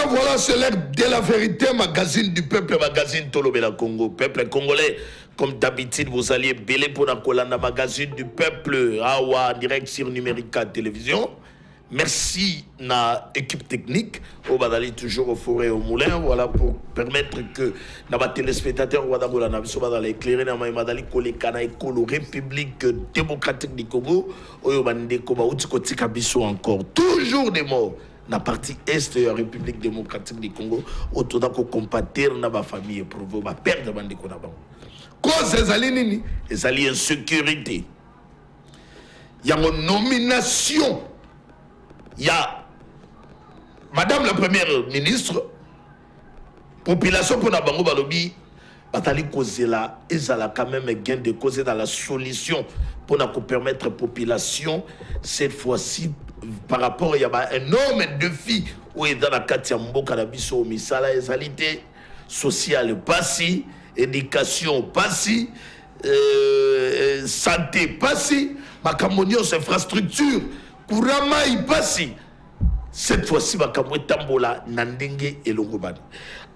Voilà, c'est l'heure de la vérité, magazine du peuple, magazine Tolobela Congo. Peuple congolais, comme d'habitude, vous alliez belé pour la colonne magazine du peuple, Awa, direct sur Numérique 4 télévision. Merci na équipe technique, on va aller toujours au forêt au moulin, voilà, pour permettre que nos téléspectateurs va éclairer dans ma madali kolekana ekolo République démocratique du Congo, oyo bande ko ba uti kotika biso encore toujours des morts. Na partie est de la République démocratique du Congo, autour d'un compatir na ba famille pour ba perdre bande ko na ba. Cause ezali nini? Ezali insécurité. Il y a une nomination. Il y a Madame la Première Ministre, population pour la Bango Balobi, Batali Kozela, ils ont quand même gain de causer dans la solution pour nous permettre à la population, cette fois-ci, par rapport, il y a un énorme défi où il y a dans la Katiambo, Kanabiso, Misala, égalité sociale, pas si, éducation, pas si, santé, pas si, Makamonios, infrastructure, Kurama y passe. Cette fois-ci, Makamwe Tambola, Nandenge et Longobani.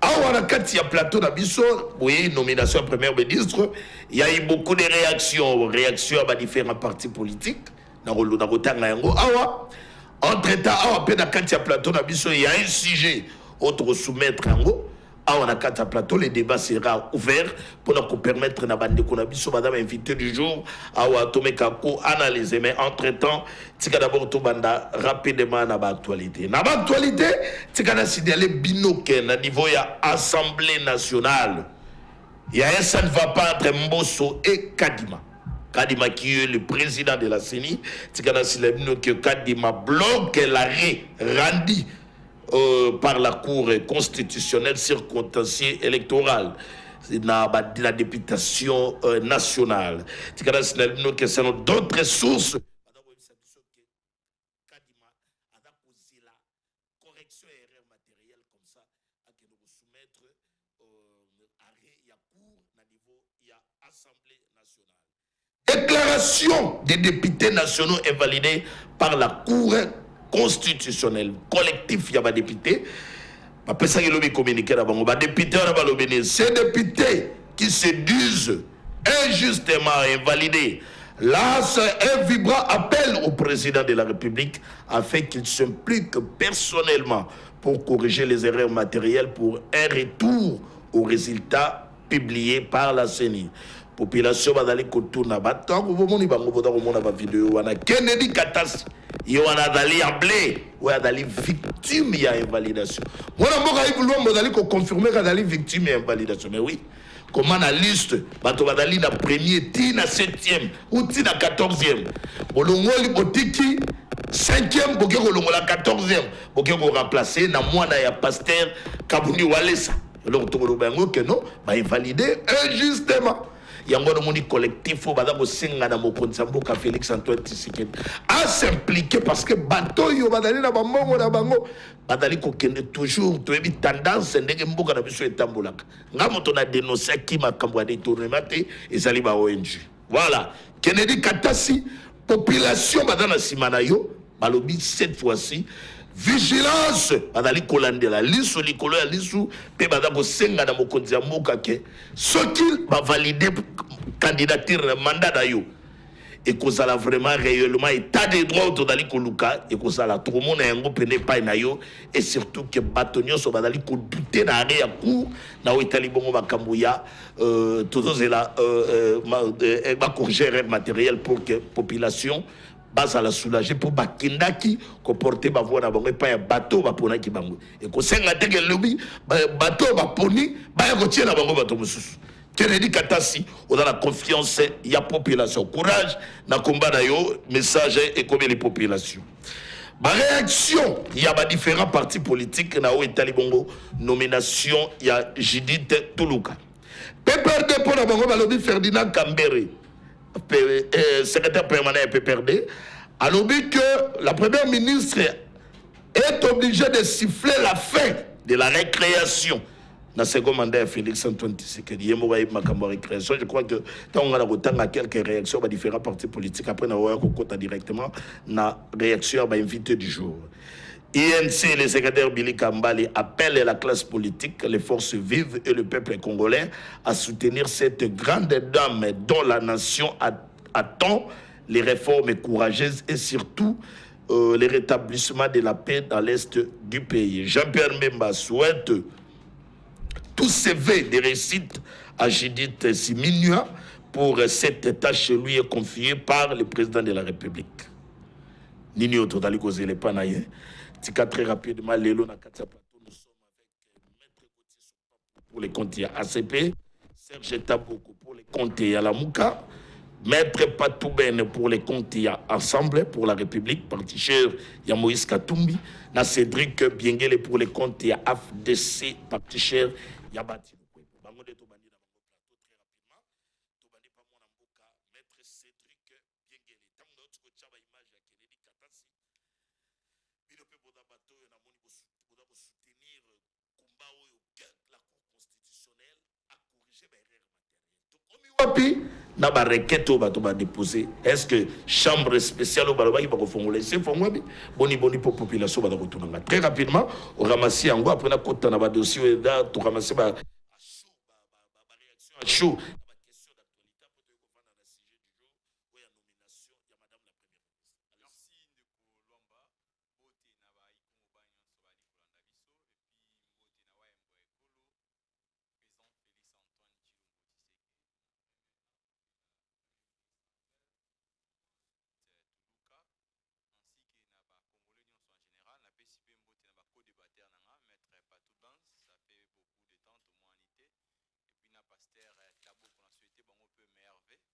Alors, quand il y a plateau d'Abisso, oui, nomination à Premier ministre, il y a eu beaucoup de réactions à différents partis politiques. Entre-temps, quand il y a plateau d'Abisso, il y a un sujet autre soumettre en haut. On a quatre plateaux, le débat sera ouvert pour nous permettre à bande konabiso madame invité du jour à Tomé Kako analyser. Mais entre-temps, tika d'abord tout banda rapidement na actualité. Na actualité, tika na signaler binoke na niveau ya Assemblée nationale. Il y a un ça ne va pas entre Mbosso et Kadima. Kadima qui est le président de la CENI, tika na signaler binoke Kadima bloque l'arrêt rendu par la Cour constitutionnelle circonstanciée électorale dans la députation nationale. C'est d'autres sources. Déclaration des députés nationaux invalidée par la Cour constitutionnel collectif il y a des députés après ça il a communiqué là bas députés ces députés qui se disent injustement invalidés lance un vibrant appel au président de la République afin qu'il s'implique personnellement pour corriger les erreurs matérielles pour un retour aux résultats publiés par la CENI. Population va d'aller kotourna batango bomoni bango boda komona ba vidéo wana Kennedy Katas yo wana dali ablé ou dali victime ya invalidation mona mboka ibulwa modali ko confirmer ka dali victime ya invalidation mais oui comment la liste bato badali na premier ti na 7e ou ti na 14e bolongoli botiki 5e boke ko longola 14e boke ko remplacer na mwana ya pasteur Kabuni Walesa alors to ko bango que non ba invalider injustement. Il y a un monde collectif où badako singa na mokonzi mboka Félix Antoine Tshisekedi a s'impliquer parce que bato yo badali na bamongo na bango badali ko kende toujours to ebi tendance ndenge mboka na biso etambolaka ngamoto na dénoncer ki makambo ya détournement te ezali ba ONG. Voilà, Kennedy Katasi population badana simana yo balobi cette fois-ci vigilance badali kolande la lisu likolo ya lisu pe badako senga na mokonzi mboka ke soki ba valider candidature na mandat na yo et que ça vraiment réellement état de droit todali koluka et que ça la tout le monde yango pene pa na yo et surtout que batonyo so badali ko douter na ya cour na itali bongo makambo ya tous la ba corriger matériel pour que population base à la soulager pour bakindaki ko porter ba voix na bango et pas ya bateau ba pona ki bango et ko senga teke lobi bateau ba poni ba ya ko tia na bango bateau mususu. Kennedy Katasi on a la confiance il y a population courage na combat na yo message et comme les populations ma réaction il y a différents partis politiques na o itali bongo nomination il y a Judith Tuluka PPRD pour la bango balobi Ferdinand Kambere secrétaire permanent et PPRD, a lobby que la première ministre est obligée de siffler la fin de la récréation. Dans le second mandat, Félix Antoine Tshisekedi, je crois que tant on a quelques réactions à différents partis politiques, après on a directement la réaction à l'invité du jour. INC, le secrétaire Billy Kambali, appelle la classe politique, les forces vives et le peuple congolais à soutenir cette grande dame dont la nation attend les réformes courageuses et surtout le rétablissement de la paix dans l'est du pays. Jean-Pierre Mbemba souhaite tous ses vœux de réussite à Judith Siminua pour cette tâche lui est confiée par le président de la République. Nini Ototali Kozele Panaye. Tika très rapidement, Lélo Nakatia Plateau, nous sommes avec Maître Gauthier pour les comptes ACP, Serge Taboko pour les comptes Yalamouka, Maître Patouben pour les comptes Ensemble pour la République, parti cher Moïse Katumbi, na Cédric Biengele pour les comptes AFDC, parti cher Yabati. Na ba requête au bateau ba déposer est-ce que chambre spéciale au baloba qui va reformuler c'est formé boni pour population ba retourner très rapidement au ramasser en après na kota na ba dossier da to ramasser ba réaction à chaud ba question d'actualité pour te comprendre la sujet du jour ou ya nomination ya madame la première ministre. Merci ndeko Lomba bote na ba ikomo ba nyonso ba likolanda biso et puis bote na wa embo ekolo président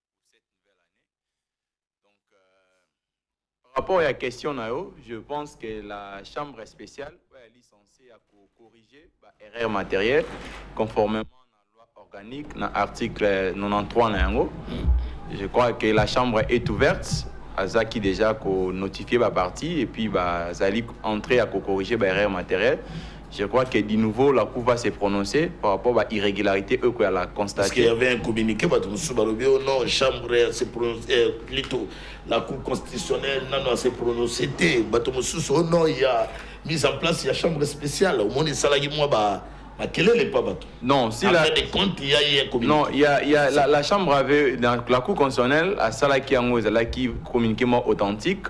Par rapport à la question, je pense que la Chambre spéciale est licenciée à corriger l'erreur matérielle conformément à la loi organique, dans l'article 93. Je crois que la Chambre est ouverte à ça qui déjà notifié la partie et puis ça allait entrer à corriger l'erreur matérielle. Je crois que de nouveau, la Cour va se prononcer par rapport à l'irrégularité qu'elle a constatée. Parce qu'il y avait un communiqué, non, Chambre s'est prononcée, plutôt la Cour constitutionnelle non, s'est prononcée, non, il y a mise en place, il y a Chambre spéciale. Au moins, il quel est le pas bateau? Non, si la des comptes, il y a un communiqué. Non, il y a la Chambre avait, dans la Cour constitutionnelle, à ça qui est communiqué authentique.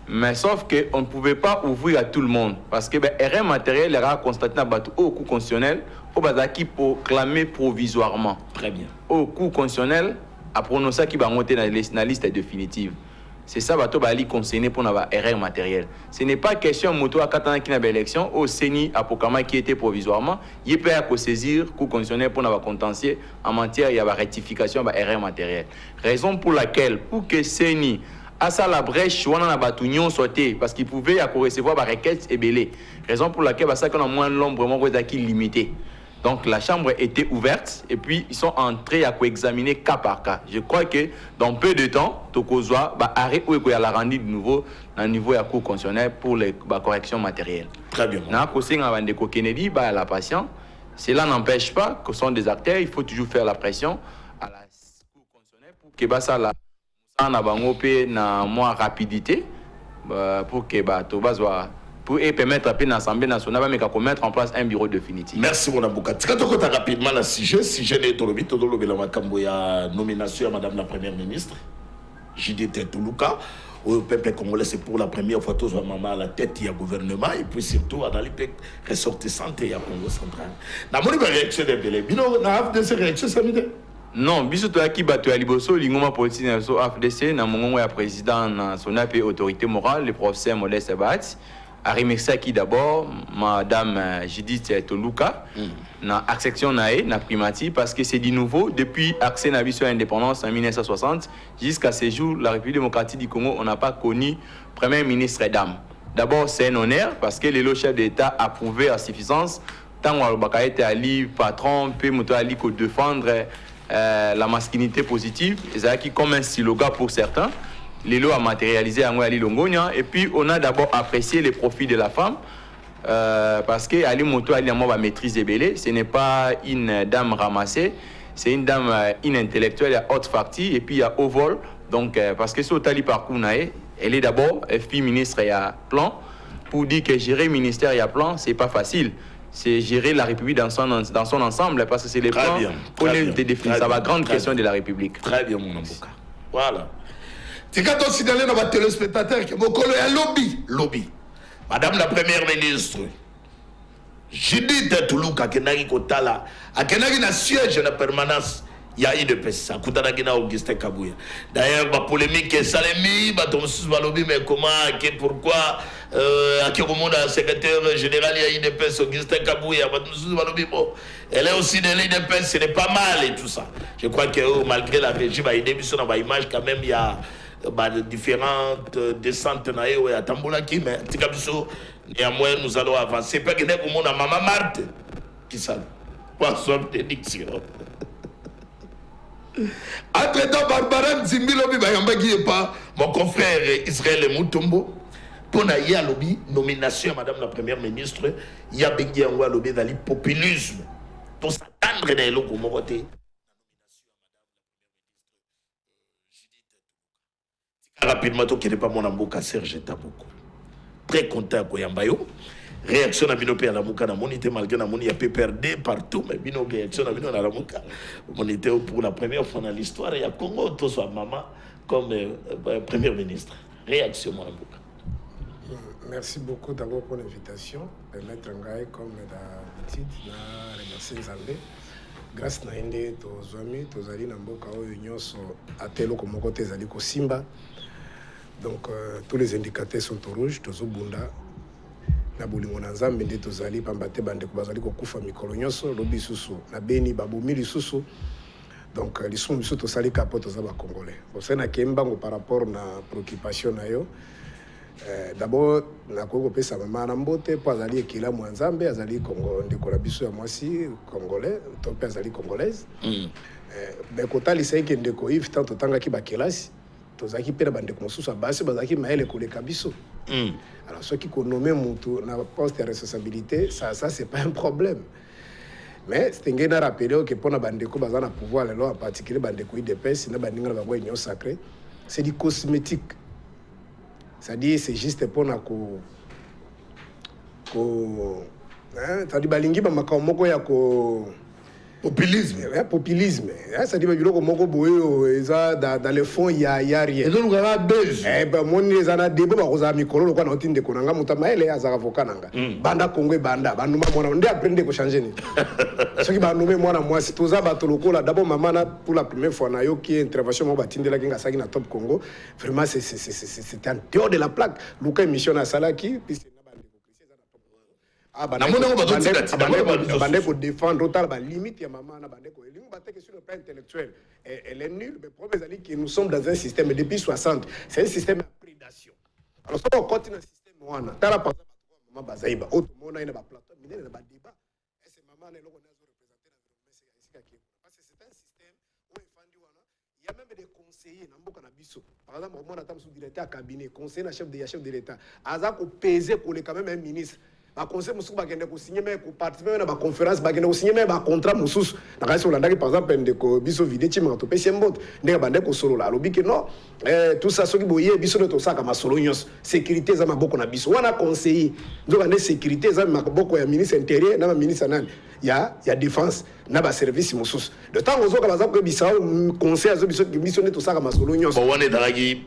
Mais sauf qu'on ne pouvait pas ouvrir à tout le monde. Parce que l'erreur matérielle est constatée dans le cours constitutionnel, au Bazaki pour clamer provisoirement. Très bien. Au cours constitutionnel, à prononcer qui va monter dans la liste définitive. C'est ça qui va concerner pour avoir erreur matérielle. Ce n'est pas question de moto à 4 ans qui n'a pas élection, au CENI à Pokama qui était provisoirement, il peut saisir le cours constitutionnel pour avoir contentieux en matière de rectification de erreur matérielle. Raison pour laquelle, pour que CENI à ça la brèche on a battu sauté parce qu'il pouvait recevoir des requêtes et belé. Raison pour laquelle ça qu'on a moins l'ombre vraiment qui limité. Donc la chambre était ouverte et puis ils sont entrés à examiner cas par cas. Je crois que dans peu de temps Tokozwa va arrêter ou il y a la rendu de nouveau dans niveau de la cour constitutionnelle pour les corrections matérielles. Très bien. Na conseil à Vandeko Kennedy la patience. Cela n'empêche pas que ce sont des acteurs, il faut toujours faire la pression à la cour constitutionnelle pour que ça la en na moins rapidité pour que pour permettre à l'Assemblée nationale de mettre en place un bureau définitif. Merci mon avocat. Rapidement la sujet la nomination à madame la première ministre Judith Toulouka au peuple congolais. C'est pour la première fois tous maman à la tête du gouvernement et puis surtout à l'IPEC ressortissante et à Congo central. Na moni réaction de Belé bino na de ces réactions samedi. Non, biso to aki bato ya liboso lingoma politique na so AFDC na mongongo ya président na son AP autorité morale le professeur Modeste Bat a remercié qui d'abord madame Judith Toulouka na accession na primati parce que c'est du nouveau depuis accès na biso à l'indépendance en 1960 jusqu'à ce jour la République démocratique du Congo on n'a pas connu premier ministre dame. D'abord c'est un honneur parce que le chef d'État a prouvé à suffisance tant Walbaka était ali patron peut moto ali ko défendre la masculinité positive, qui comme un slogan pour certains. Lilo a matérialisé à Ali Longonia. Et puis, on a d'abord apprécié les profits de la femme. Parce que Ali Moto Ali va maîtriser Belé. Ce n'est pas une dame ramassée. C'est une dame inintellectuelle à haute partie. Et puis, il y a haut vol. Donc, parce que sur Tali Parcours, elle est d'abord fille ministre et à plan. pour dire que gérer ministère et plan, c'est pas facile. C'est gérer la République dans son ensemble, parce que c'est les plans pour les définir. Ça va grande question de la République. Très bien, mon avocat. Voilà. C'est quand on signale dans les téléspectateurs que mon collègue a lobby. Madame la Première ministre, Judith Toulouka, qui n'a pas de siège de permanence. Il y a eu de ça. Augustin Kabouya. D'ailleurs, la polémique est salami, mais comment, pourquoi, à quel moment le secrétaire général il y a eu de Augustin Kabouya, elle est aussi de l'IDPS, ce n'est pas mal et tout ça. Je crois que malgré la régime, il y a des émissions dans l'image, quand même, il y a différentes descentes à Tamboulaki, mais néanmoins, nous allons avancer. Pas que nous avons Maman Marthe qui s'en poisson de diction. Entre-temps, Barbara Nzimbilobi Bayambagi pas mon confrère Israël Moutombo pour y a lobby nomination à Madame la Première ministre, il y a Bengi Angwa lobby dans le populisme. Pour s'attendre dans le comme voter. Rapidement, qui n'est pas mon amboka Serge Taboko. Très content pour Yambayo. Réaction à Binopé à la Mouka, monité malgré la moni, il y a PPRD partout, mais Bino réaction à Bino à la Mouka. Monité pour la première fois dans l'histoire, il y a Congo, tout soit maman comme première ministre. Réaction à la Mouka. Merci beaucoup d'abord pour l'invitation. Maître Ngaï, comme d'habitude, je remercie Nzambé. Grâce à Inde, tous amis, tous alliés, Namboka, Union, à tel ou comme côté Zali Simba. Donc, tous les indicateurs sont au rouge, tous au Bunda. Na bolingo na nzambe nde tozali pambate bande ko bazali ko kufa mikolo nyonso lobi susu na beni babumi lisusu donc lisumu biso tosali kapo toza ba congolais osena kembango par rapport na préoccupation na yo d'abord na ko pesa mama na mbote po azali ekila mwa nzambe azali Congo ndeko la biso ya mwasi congolais to pe azali congolaise mais kotali sai ke ndeko if tant tanga ki ba kelasi tozaki pena bande ko mosusu basi bazaki maele koleka biso. Alors ceux qui nommé Moutou na poste de responsabilité, ça c'est pas un problème. Mais c'est un gars rappelé que pour na bandeko bazana pouvoir les lois en particulier bandeko IDPS na bandinga ba union sacrée, c'est du cosmétique. C'est-à-dire c'est juste pour na ko c'est-à-dire balingi ba makamoko ya ko populisme. Populisme. Ça dit que dans le fond, il y a rien. Et donc, on a besoin. Moi, les ana débat, on a mis Kolo, on a dit que on a mutama ele azara avocat nanga. Banda Congo banda, banuma mona, on a appris de changer. Ce qui m'a nommé moi, c'est tout ça, batoloko là. D'abord, maman pour la première fois, na yo qui intervention, moi batinde la kinga sagi na top Congo. Vraiment, c'est un dehors de la plaque. Luka émission à Salaki, puis bandeko défendre autant la limite ya maman na bandeko elingo bateke sur le plan intellectuel elle est nulle mais problème c'est que nous sommes dans un système depuis 60 c'est un système de prédation alors si on continue un système wana tala par exemple maman bazaiba autre mona ina ba plateau minene na ba débat et c'est maman na loko nazo représenter na parce que c'est un système où efandi wana il y a même des conseillers na mboka na biso par exemple mona tam sous directeur à cabinet conseiller na chef de l'état aza ko peser ko le quand même un ministre ba conseil musuku bagende ko signer mais ko participer na ba conférence bagende ko signer mais ba contrat mususu na kasi olanda par exemple ndeko biso vide ti manto pe sembote ndeka bande ko solo la lobi que non tout ça soki boye biso ne to saka masolo nyos sécurité za maboko na biso wana conseiller nzo bande sécurité za maboko ya ministre intérieur na ministre nani ya défense na ba service mususu de temps ozo ka baza ko bisa conseil azo biso ne to saka masolo nyos bon wana dalaki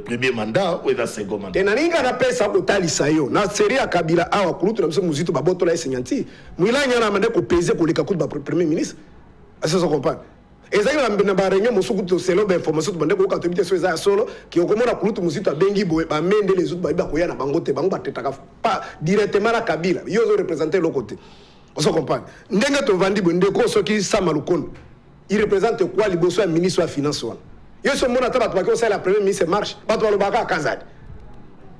premier mandat ou eza second mandat et na ninga na pesa ko talisa yo na série ya Kabila awa kulutu na biso muzito baboto la esenyanti mwilanya na mande ko peser ko leka ko ba premier ministre est-ce que vous comprenez ezali na ba réunion musuku to selo ba information to bande ko ka to bite so eza solo ki okomona kulutu muzito abengi boye ba mende les autres ba ko ya na bango te bango batetaka pas directement la Kabila yo zo représenter le côté vous comprenez ndenge to vandi bonde ko soki Sama Lukonde il représente quoi liboso ya ministre wa finance wana yo so mona taba to ko la premier ministre marche ba to lo baka Kazadi.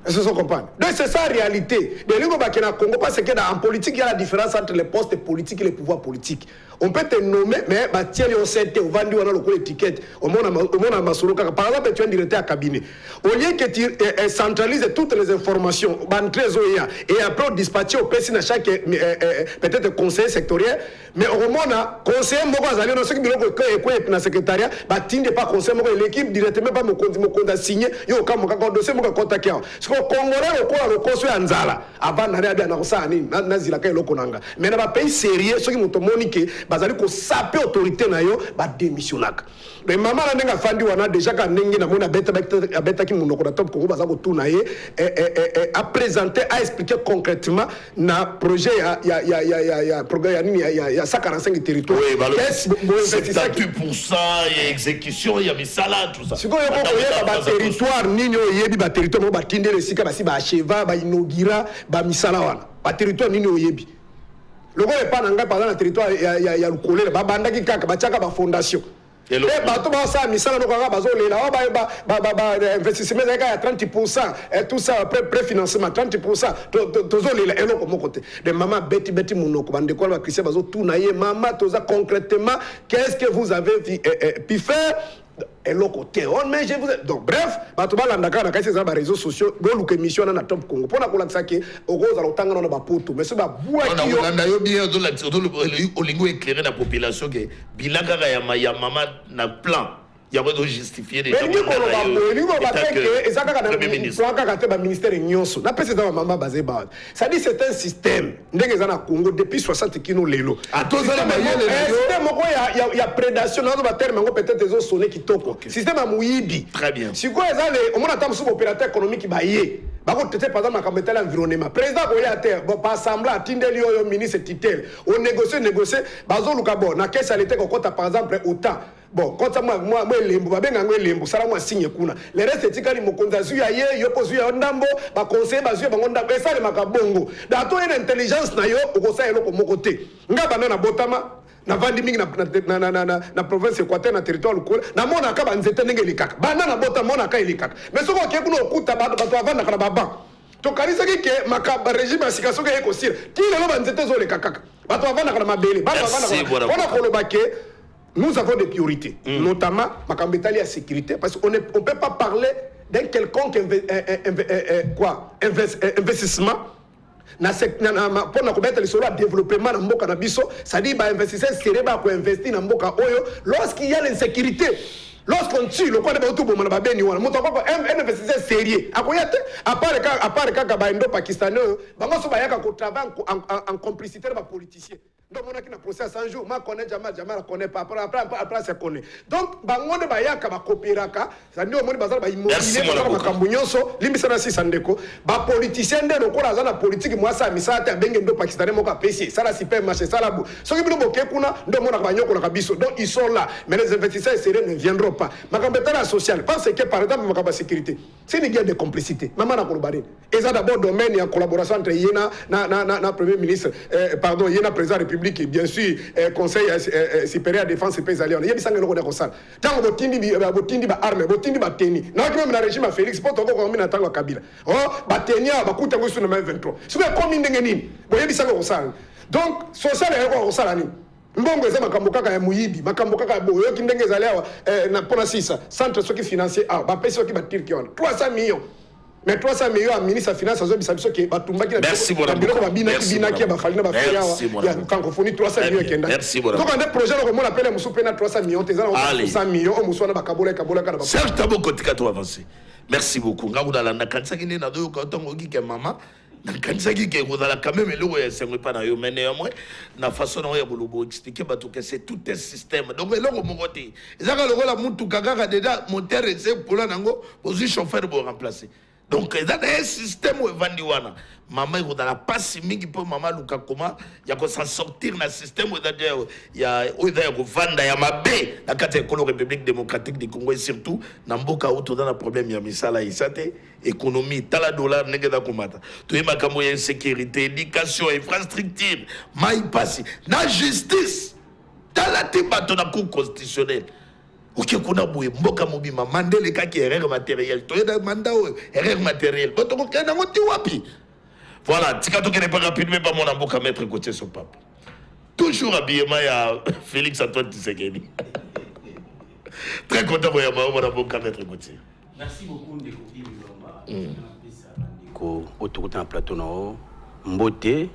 Est-ce que vous comprenez? Donc c'est ça la réalité. De l'Ingo Bakena Congo, parce que en politique, il y a la différence entre les postes politiques et les pouvoirs politiques. On peut te nommer, mais tiens, on sait, on vend du l'étiquette. Au monde à Masolo, par exemple, tu es un directeur à cabinet. Au lieu que tu centralises toutes les informations, et après on dispatche au PC à chaque peut-être conseiller sectoriel, mais au monde à conseiller, moi, je vais ceux qui dans le secrétariat, tu n'es pas conseiller, l'équipe directement pas me signer, il y a un dossier, je congolais lokola lokoso ya nzala avant na rebia na kosala nini na zilaka eloko nanga mais na ba pays sérieux soki moto moni ke bazali ko saper autorité na yo ba démissionnaka mais maman na ndenga fandi wana déjà ka ndenge na mona beta ki munoko na top Congo baza ko tuna ye a présenter a expliquer concrètement na projet ya programme ya 145 territoires oui 78% et exécution il y a misala tout ça siko yo ko ba territoire nini oyebi ba territoire mo batindele sika basi ba acheva ba inaugurer ba misala wana ba territoire nini oyebi loko epa na ngai par na territoire ya lukolele ba bandaki kaka ba tiaka ba fondation et bato ba sa misala no kaka bazolela ba investissement ya 30% et tout ça préfinancement 30% tozolela eloko moko te de maman beti munoko bande ko ba Christian bazo tout na ye maman toza concrètement qu'est-ce que vous avez pu faire eloko te on mais je vous donc bref bato balandaka na kasi za ba réseaux sociaux go luka émission na top Congo pona ko lakisa ke okoza lotanga na ba poto mais so ba bua ki yo na yo bien do lakisa do olingo éclairer la population que bilanga ya mama na plan il y a besoin de justifier des gens. Mais il ça dit c'est un système. Congo depuis 60 kilos lelo. Il y a prédation dans le terme peut-être des autres sonner qui toko. Système à mouibi. Très bien. Si quoi on a tant sur opérateur économique qui baillé. Bako tete par exemple comme l'environnement. Président Boya terre bon pas assembler tindeli yo ministre titel. On négocie bazo lukabo na caisse à l'été ko par exemple autant. Bon, quand moi lembo babenga ngwe lembo sala moi signe kuna. Le reste etikali mokonza zuya ye yo pozu ya ndambo ba conseiller bazu ba ngonda esa le makabongo. Da to une intelligence na yo okosa eloko mokote. Ngaba na botama na vandi mingi na province Équateur na territoire lokole na mona ka banzete ndenge likaka. Bana na botama mona ka likaka. Mais soko ke kuna okuta bato avanda kana baba. To kanisa ke makaba régime asikaso ke ekosira. Ki lelo banzete zo lekaka. Bato avanda kana mabele. Bato avanda kana. Ona koloba ke nous avons des priorités, notamment la sécurité, parce qu'on ne peut pas parler d'un quelconque investissement pour le développement de mboka na biso, c'est-à-dire investisseur sérieux pour investir dans mboka oyo lorsqu'il y a l'insécurité. Lorsqu'on tue le coin de Bautou Boumana Babeni, on a un investisseur sérieux. À part les Indo-Pakistanais, on travaille en complicité avec les politiciens. Donc, on a un procès à 100 jours. Moi, je connais Jamal ne connaît pas. Après, je connais. Donc, on a coopéré. Ça dit, on a immobilier, les politiciens, la politique, moi, ça, ça, Indo-Pakistanais, ça, c'est super marché, ça, là. Ce qui est donc, ils sont là. Mais les investisseurs sérieux ne viendront pas. Ma compétence sociale, parce que par exemple, ma sécurité, c'est une guerre de complicité. Maman n'a pas et ça d'abord domaine, il y a collaboration entre Yéna, na Premier ministre, pardon, Yéna président de la République et bien sûr, Conseil supérieur de défense et pays alliés. Il y a des gens qui ont dit ça. Tant que Botindi ba armée, Botindi ba teni. Non, même le régime à Félix, pas encore comme il attend Kabila. Oh, Batenia, Bakuta, sur le 23. C'est comme une dengenine. Vous voyez, ça ça. Donc, social est quoi ça mbongo eza makambo kaka ya muyibi makambo kaka boyo kindenge ezali na pona sisa centre soki financier ba pesi soki ba tirki on 300 millions mais 300 millions à ministre de finance azo bisabiso ke batumbaki na biloko babina ki ba falina ba fiya ya francophonie 300 millions kenda donc un projet ko mona pele musu pena 300 millions tezana 300 millions o musu na bakabola kana ba Serge Tabo kotika to avancer merci beaucoup ngabuda landa kanisa kine na do ko tongo ki ke mama Kansaki qui est quand même le c'est pas dans yo mais néanmoins na façon dont ya expliquer bato que c'est tout un système donc eloko mokote ezaka lokola mutu kaka déjà moteur c'est pour la nango position chauffeur pour remplacer donc c'est un système où vandi wana maman il dans la passe mingi pour maman luka comment il y a qu'on s'en sortir dans système où il y a où il y a vanda ya mabe la carte République démocratique du Congo et surtout na mboka où tout dans le problème ya misala isate économie tala dollar n'engeda komata tout est makambo ya insécurité éducation infrastructure mai passi na justice tala te bato na cour constitutionnelle. Ok, qu'on a boué, mboka mobima, mandele kaki erreur matérielle, toi da manda erreur matérielle. Bon, donc on a monté wapi. Voilà, tikato qui n'est pas rapide, mais pas mon amboka mettre côté son papa. Toujours habillement à Félix Antoine Tshisekedi. Très content de voir mon amboka mettre côté. Merci beaucoup de autour d'un plateau Mboté.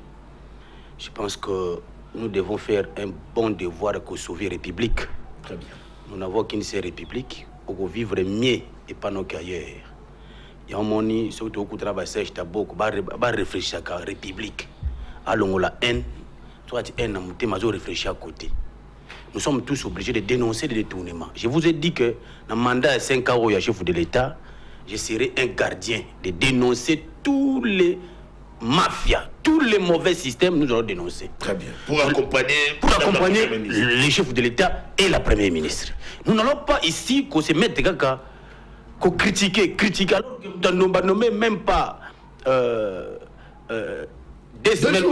Je pense que nous devons faire un bon devoir pour sauver la République. Très bien. Nous n'avons qu'une seule république, on va vivre mieux et pas nos qu'ailleurs. Il y a un moni, surtout au coup de travail, Serge Taboko, va réfléchir à la République. Alors, la haine, toi, tu haine, tu as réfléchir à côté. Nous sommes tous obligés de dénoncer les détournements. Je vous ai dit que dans le mandat de 5 ans au chef de l'État, je serai un gardien de dénoncer tous les mafias, tous les mauvais systèmes, nous allons dénoncer. Très bien. Pour accompagner les chefs de l'État et la Première ministre. Nous n'allons pas ici qu'on se mette qu'on critiquer, alors que nous ne nommons même pas des jours.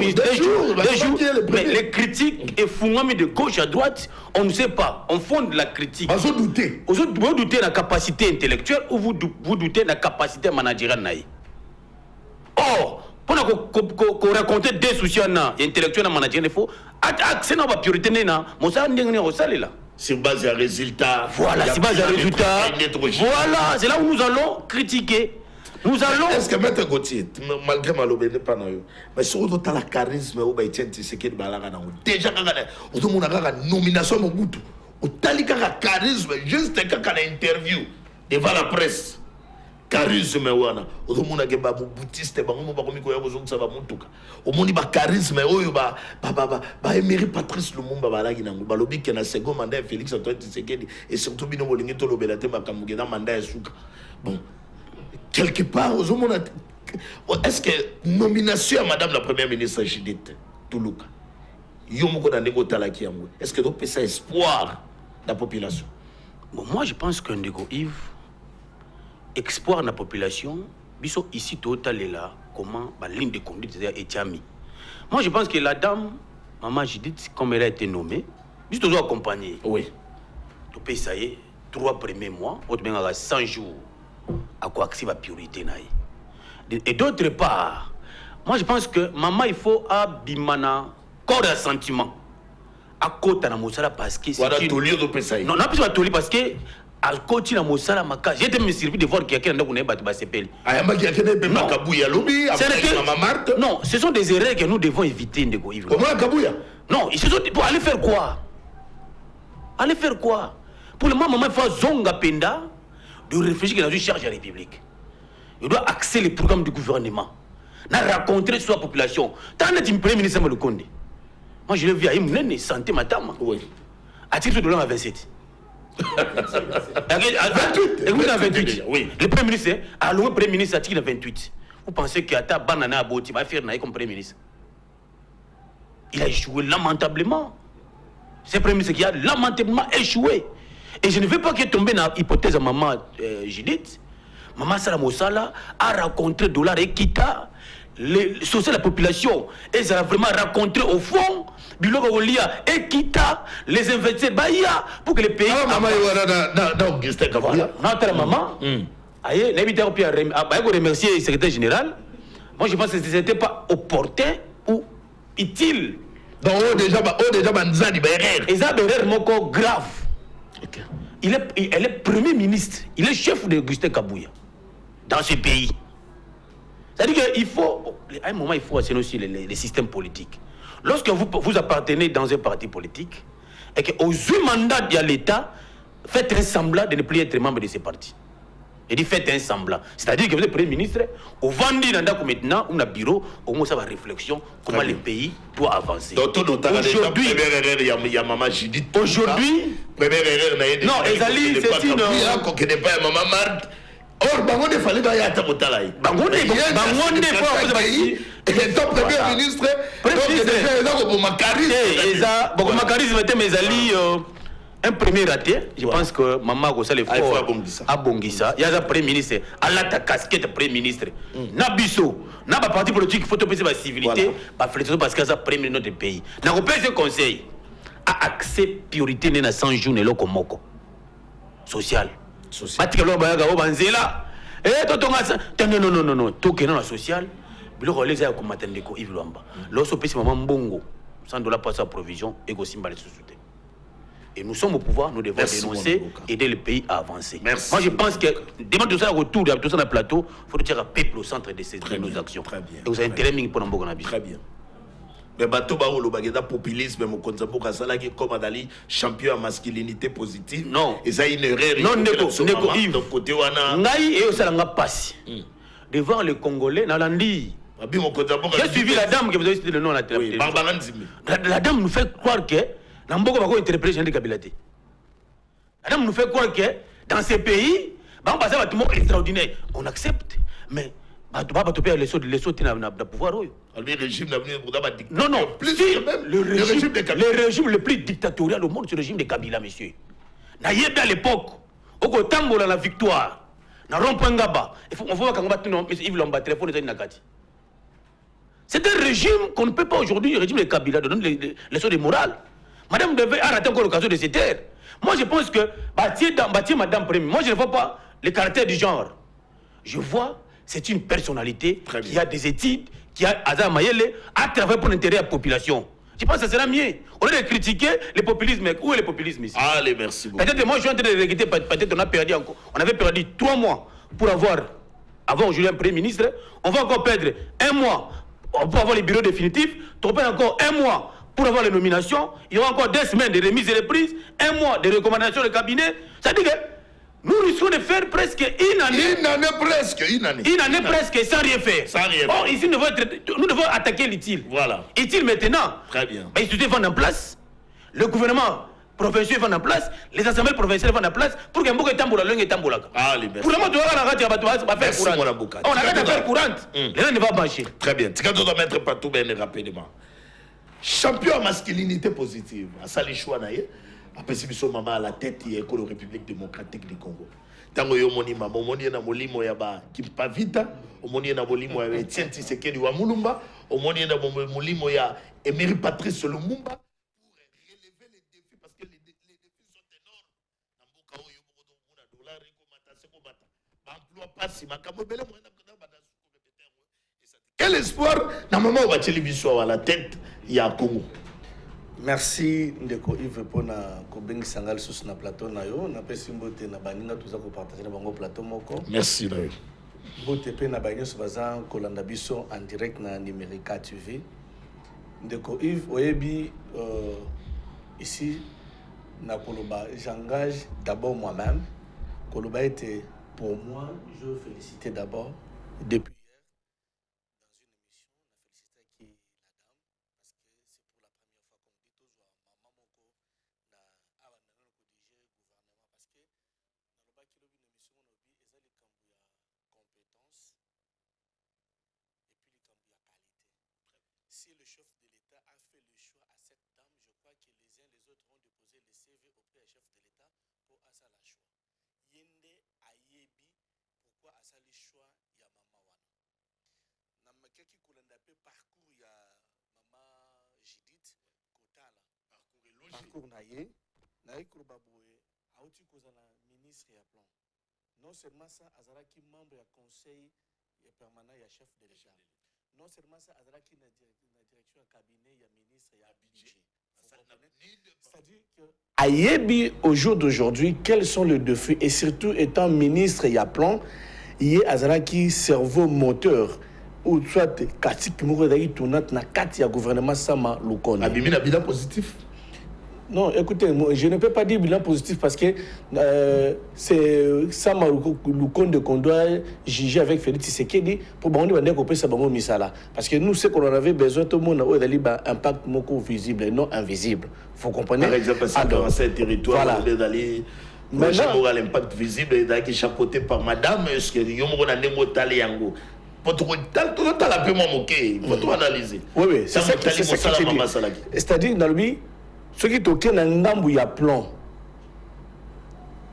Mais les critiques et fouillants de gauche à droite, on ne sait pas. On fonde la critique. Vous doutez. Vous doutez de la capacité intellectuelle ou vous doutez de la capacité managériale. Or, pour qu'on raconte des soucis intellectuels et managériels, il faut accéder à la priorité. Sur base de résultats. Voilà, sur base de résultats. Voilà, c'est là où nous allons critiquer. Nous allons. Est-ce que Maître Gauthier, malgré Malobé, n'est pas là, mais si on a le charisme, on va être déjà, on a une nomination au bout. On a le charisme, juste quand une interview devant la presse. Charisme, on a un boutiste, on a charisme, on a éméré Patrice Lumumba, balobi qui a un second mandat Félix Antoine Tshisekedi et surtout bino bolingi to lobelate makamugena mandat Souka. Bon. Quelque part, est-ce que nomination à Madame la Première ministre Judith Toulouka, est-ce que donc ça espoir de la population? Bon, moi, je pense que Ndego Yves, espoir de la population, ici, total est là, comment la ligne de conduite est mis. Moi, je pense que la dame, Maman Judith, comme elle a été nommée, juste toujours accompagnée. Oui. Tu peux essayer 3 premiers mois, au moins 100 jours. À quoi que c'est la priorité. Et d'autre part, moi je pense que maman il faut abimana corps et sentiment à côté de Moussala parce que voilà tout lieu de Pessaï. Non, pas tout lieu parce que à côté de Moussala maka j'ai été me servir de voir qu'il y a quelqu'un qui n'a pas de s'appeler. Ayama qui a quelqu'un pas Kabouya lobby après maman Marthe. Non, ce sont des erreurs que nous devons éviter de go. Comment Kabouya? Non, ils se sont pour aller faire quoi? Aller faire quoi? Pour le moment maman il faut zonga penda de réfléchir dans une charge à la République. Il doit axer les programmes du gouvernement. Na rencontrer sur la population. Tant que tu Premier ministre le Condé. Moi je l'ai vu à une santé madame. Oui. À titre de l'an à 27. Écoutez, à 28. Oui. Le Premier ministre, alors le Premier ministre à titre de 28. Vous pensez qu'il y a ta banana à Boti, va faire comme Premier ministre. Il a échoué lamentablement. C'est le Premier ministre qui a lamentablement échoué. Et je ne veux pas qu'il tombe dans l'hypothèse de maman Judith. Maman Salah Moussala a rencontré Dollar et Kita, société la population. Et ça a vraiment rencontré au fond, Biloko Olia et Kita, les investisseurs Bahia, pour que les pays. Maman, Augustin Kabouya. Notre maman, aïe, l'invité a remercier le secrétaire général. Moi je pense que ce n'était pas opportun ou utile. Donc, déjà, Banzani, et ça, derrière, mon grave. Okay. Elle est premier ministre, il est chef de Augustin Kabouya dans ce pays. C'est-à-dire qu'il faut, à un moment, il faut assainir aussi les systèmes politiques. Lorsque vous appartenez dans un parti politique et qu'aux 8 mandats de l'État, faites un semblant de ne plus être membre de ce parti. Et dit faites un semblant. C'est-à-dire que vous êtes Premier ministre, au vendu dans maintenant, on a bureau, au moins ça va réflexion, comment le pays doit avancer. Aujourd'hui, il y a Maman Judith. Aujourd'hui, première erreur, non, Ezali, c'est une. Il n'y a pas Maman Marthe. Or, Bangonde fallait pas y être à Motalaï. Bangonde, il est top Premier ministre. Un premier raté, je pense que Maman Gossal est fort à Bongissa. Il y a un Premier ministre, à la casquette Premier ministre. Nabiso, n'a pas parti politique, il faut te la civilité, parce qu'il y a un Premier ministre de notre pays. N'a pas ce conseil à accès priorité dans 100 jours de l'Okomoko. Social. Parce que l'on va y là. Non. Tout qui est dans la sociale, il faut les aider comme Matendeko Yves Luamba. Lorsque c'est Maman Bongo, $100 pour sa provision, et aussi mal sous-souté. Et nous sommes au pouvoir, nous devons dénoncer, aider le pays à avancer. Merci. Moi, je pense que, devant tout ça, retour de tout ça dans le plateau, il faut dire à peuple au centre de nos actions. Très bien. Et vous avez intérêt pour nous. Très bien. Mais bateau baolo bageda populisme mon konzambo kasala qui comme Adali champion en masculinité positive. Non. Et ça une erreur. Non neko Yves. Donc côté wana. Ngai et ça nga passe. Devant les Congolais nalandi. J'ai suivi la dame que vous avez cité le nom à la télé. Oui, Barbara Nzimi. La dame nous fait croire que Namboko va interpréter Jean de Kabilate. La dame nous fait croire que dans ces pays, on passe à un extraordinaire. On accepte, mais on ne va pas les sauts de pouvoir. Le régime d'avenir pour d'abord dictateur. Non, non, plus si, que même le régime de le plus dictatorial au monde, c'est le régime de Kabila, monsieur. Naïeb à l'époque, au Tambola la victoire, na Rompangaba, on voit qu'on va tout Yves Lomba, téléphone de Nakati. C'est un régime qu'on ne peut pas aujourd'hui, le régime de Kabila, de donner les leçons de morale. Madame devait arrêter encore l'occasion de se taire. Moi, je pense que, bâtir Madame Premier, moi, je ne vois pas le caractère du genre. Je vois, c'est une personnalité qui a des études, qui a Azar Mayele, a travaillé pour l'intérêt de la population. Je pense que ça sera mieux. On a critiqué le populisme. Où est le populisme ici? Allez, merci beaucoup. Peut-être moi, je suis en train de regretter, peut-être on a perdu encore. On avait perdu 3 mois pour avoir aujourd'hui un Premier ministre. On va encore perdre 1 mois pour avoir les bureaux définitifs. On perd encore 1 mois pour avoir les nominations. Il y aura encore 2 semaines de remise et de prise, 1 mois de recommandations de cabinet. Ça dit que nous risquons de faire presque une année. Une année presque, une année. Une année presque sans rien faire. Sans rien faire. Or, ici, nous devons attaquer l'utile. Voilà. Utile maintenant. Très bien. Les institutions vont en place. Le gouvernement provincial va en place. Les assemblées provinciales vont en place. Pour que Mbouka Tamboula, l'un est Tamboula. Allez, merci. Pour le moment, tu vas faire Merci, mon avocat. On a qu'à faire courante. Les gens ne vont pas marcher. Très bien. Tu dois mettre partout bien rapidement. Champion en masculinité positive. À Sali Chouanaye. Après, si nous maman à la tête, il y a la République démocratique du Congo. Tango yo moni mama moni na molimo ya ba Kimpavita, omoni na molimo ya Etienne Tshisekedi wa Mulumba, omoni na molimo ya Emery Patrice Lumumba pour relever les défis parce que les défis sont énormes. Namboka oyo bodo muna dollar ko mata se ko bata. Ba emploi passe makambo bele mo na kana bata su ko répéter. Quel espoir na maman wa télévision à la tête ya Congo. Merci ndeko Yves pona ko bengi sangal sous na plateau na yo na pesi mbote na baninga tuza ko partager na bango plateau moko. Merci David. Mbote pe na baninga so bazan ko landa biso en direct na Numérica TV. Ndeko Yves oyebi ici na koloba j'engage d'abord moi-même. Koloba était pour moi, je veux féliciter d'abord depuis si le chef de l'État a fait le choix à cette dame, je crois que les uns les autres ont déposé le CV auprès du chef de l'État pour Asa la choix. Yende ayebi pourquoi Asa le choix ya mama wana. Namakaki kulanda pe parcours ya mama Judith Kotala. Parcours na ye na ikuruba boye auti kozala ministre ya plan. Non seulement ça azaraki membre ya conseil ya permanent ya chef de l'État. Non seulement ça, Azaraki na direction cabinet, il y a ministre, il y a budget. C'est-à-dire que Ayebi, au jour d'aujourd'hui, quels sont les défis? Et surtout, étant ministre, il y a plan, il y a Azaraki cerveau moteur. Ou soit, Katik Mouredaki tournante na kati ya gouvernement Sama Lukone. Abimi na bilan positif. Non, écoutez, moi, je ne peux pas dire bilan positif parce que c'est Sama Lukonde qu'on doit juger avec Félix Tshisekedi pour qu'on ait un ça misala. Parce que nous, ce qu'on avait besoin, tout le monde a eu un impact visible et non invisible. Vous comprenez? Par exemple, dans ce territoire, voilà. D'aller. Maintenant, l'impact visible est chapeauté par madame. Est-ce que nous avons un émot yango? Oui, c'est ça que c'est-à-dire, dans lui, ce qui est au ngambu ya plan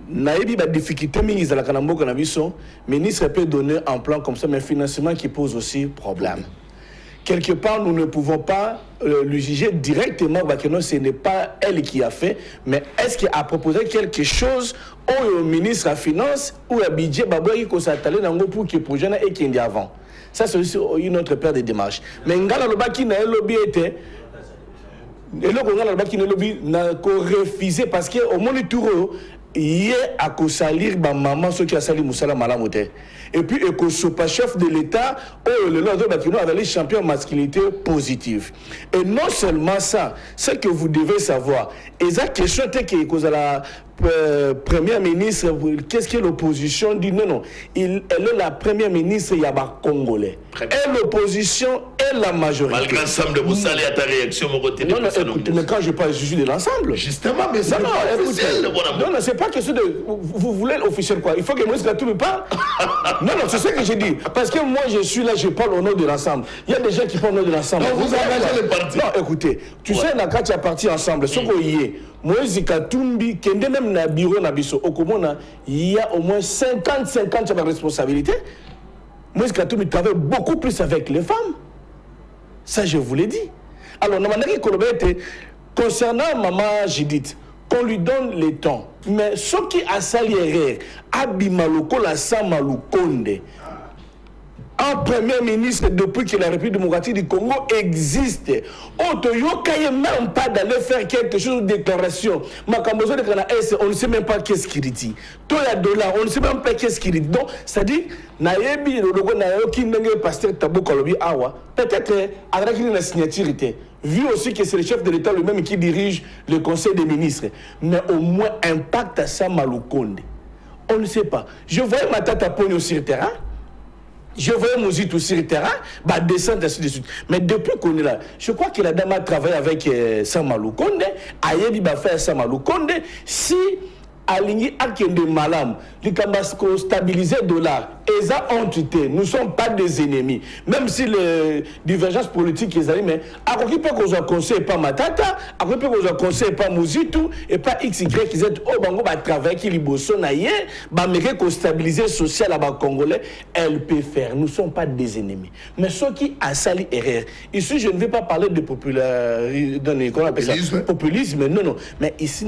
naïbi ba difficulté mingi za la kanambo kanabiso ministre peut donner un plan comme ça mais financement qui pose aussi problème. Quelque part nous ne pouvons pas le juger directement parce que non ce n'est pas elle qui a fait mais est-ce qu'il a proposé quelque chose au ministre à finance ou à budget babouaki ko s'attaler nango pour que projet na et qui est avant. Ça c'est aussi une autre paire de démarches. Mais ngala lobaki na lobby était et là, on a le qui ne lobby n'a refusé parce que au moins le tour il y a à salir ma maman ce qui a sali Moussala Malamote et puis pas chef de l'État, le Lord Bakino a les champions masculinité positive. Et non seulement ça, ce que vous devez savoir, et ça question que la première ministre, qu'est-ce que l'opposition dit? Non, elle est la première ministre Yaba Congolais. Et l'opposition est la majorité. Malgré l'ensemble de vous salez à ta réaction, mon côté. Non, écoutez, mais quand je parle, je suis de l'ensemble. Justement, mais c'est pas officiel. Non, c'est pas question de. Vous voulez l'officiel quoi? Il faut que Moïse Katumbi parle. Non, c'est ce que j'ai dit. Parce que moi, je suis là, je parle au nom de l'ensemble. Il y a des gens qui parlent au nom de l'ensemble. Non, vous engagez les partis. Non, écoutez, tu sais, la carte, il y a parti ensemble. Ce qu'on y est. Moïse Katumbi, qui est même dans le bureau, il y a au moins 50 de responsabilité. Moïse Katumbi travaille beaucoup plus avec les femmes. Ça, je vous l'ai dit. Alors, concernant Maman Judith, qu'on lui donne le temps. Mais ce qui a sali Abimaloko la Samalukonde, un premier ministre depuis que la République démocratique du Congo existe. Otoyokaye même pas d'aller faire quelque chose de déclaration. Makambozo de Kana S, on ne sait même pas qu'est-ce qu'il dit. Toya dollar, on ne sait même pas qu'est-ce qu'il dit. Donc, c'est-à-dire, nayebi le logo nayoki nenge pasteur Tabou Kolobi Awa, peut-être avec une signature vu aussi que c'est le chef de l'État lui-même qui dirige le Conseil des ministres. Mais au moins, impact à ça Malukonde. On ne sait pas. Je voyais ma tata Pogno sur le terrain. Je voyais Mouzit sur le terrain, descendre ainsi de suite. Mais depuis qu'on est là, je crois que la dame a travaillé avec Samalukonde, Ayebi va faire Samalukonde, si aligné Akende Malam, les Kambasco stabiliser le dollar, et ça entité, nous ne sommes pas des ennemis. Même si les divergences politiques, ils arrivent, mais à quoi peut qu'on soit conseillé pas Matata, à quoi peut qu'on soit conseillé pas Mouzitou, et pas XY qui disent, oh, bango, va travailler, qui liboso naïe, bah, mais qu'on stabiliser social à Congolais, elle peut faire. Nous ne sommes pas des ennemis. Mais ceux qui a sali erreur, ici, je ne vais pas parler de populisme, non. Mais ici,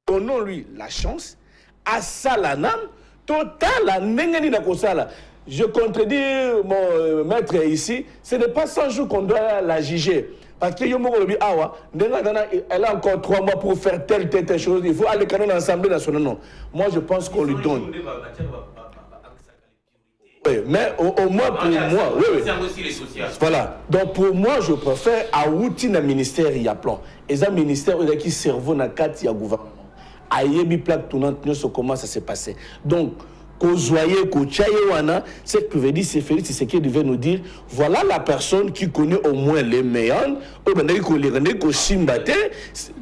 donnons-lui la chance à Salanam, total, à Nengani Nakosala. Je contredis mon maître ici, ce n'est pas 100 jours qu'on doit la juger. Parce que elle a encore 3 mois pour faire telle chose. Il faut aller quand même à l'Assemblée nationale. Non. Moi, je pense qu'on lui donne. Oui, mais au moins pour moi, oui. Voilà. Donc pour moi, je préfère à outil dans ministère il y a plan. Et ça ministère qui cerveau dans 4 il y a gouvernement. Ayebi plaque tournante, comment ça s'est passé. Donc, ce que veut dire, c'est Félix, c'est ce qu'il devait nous dire. Voilà la personne qui connaît au moins les meilleurs.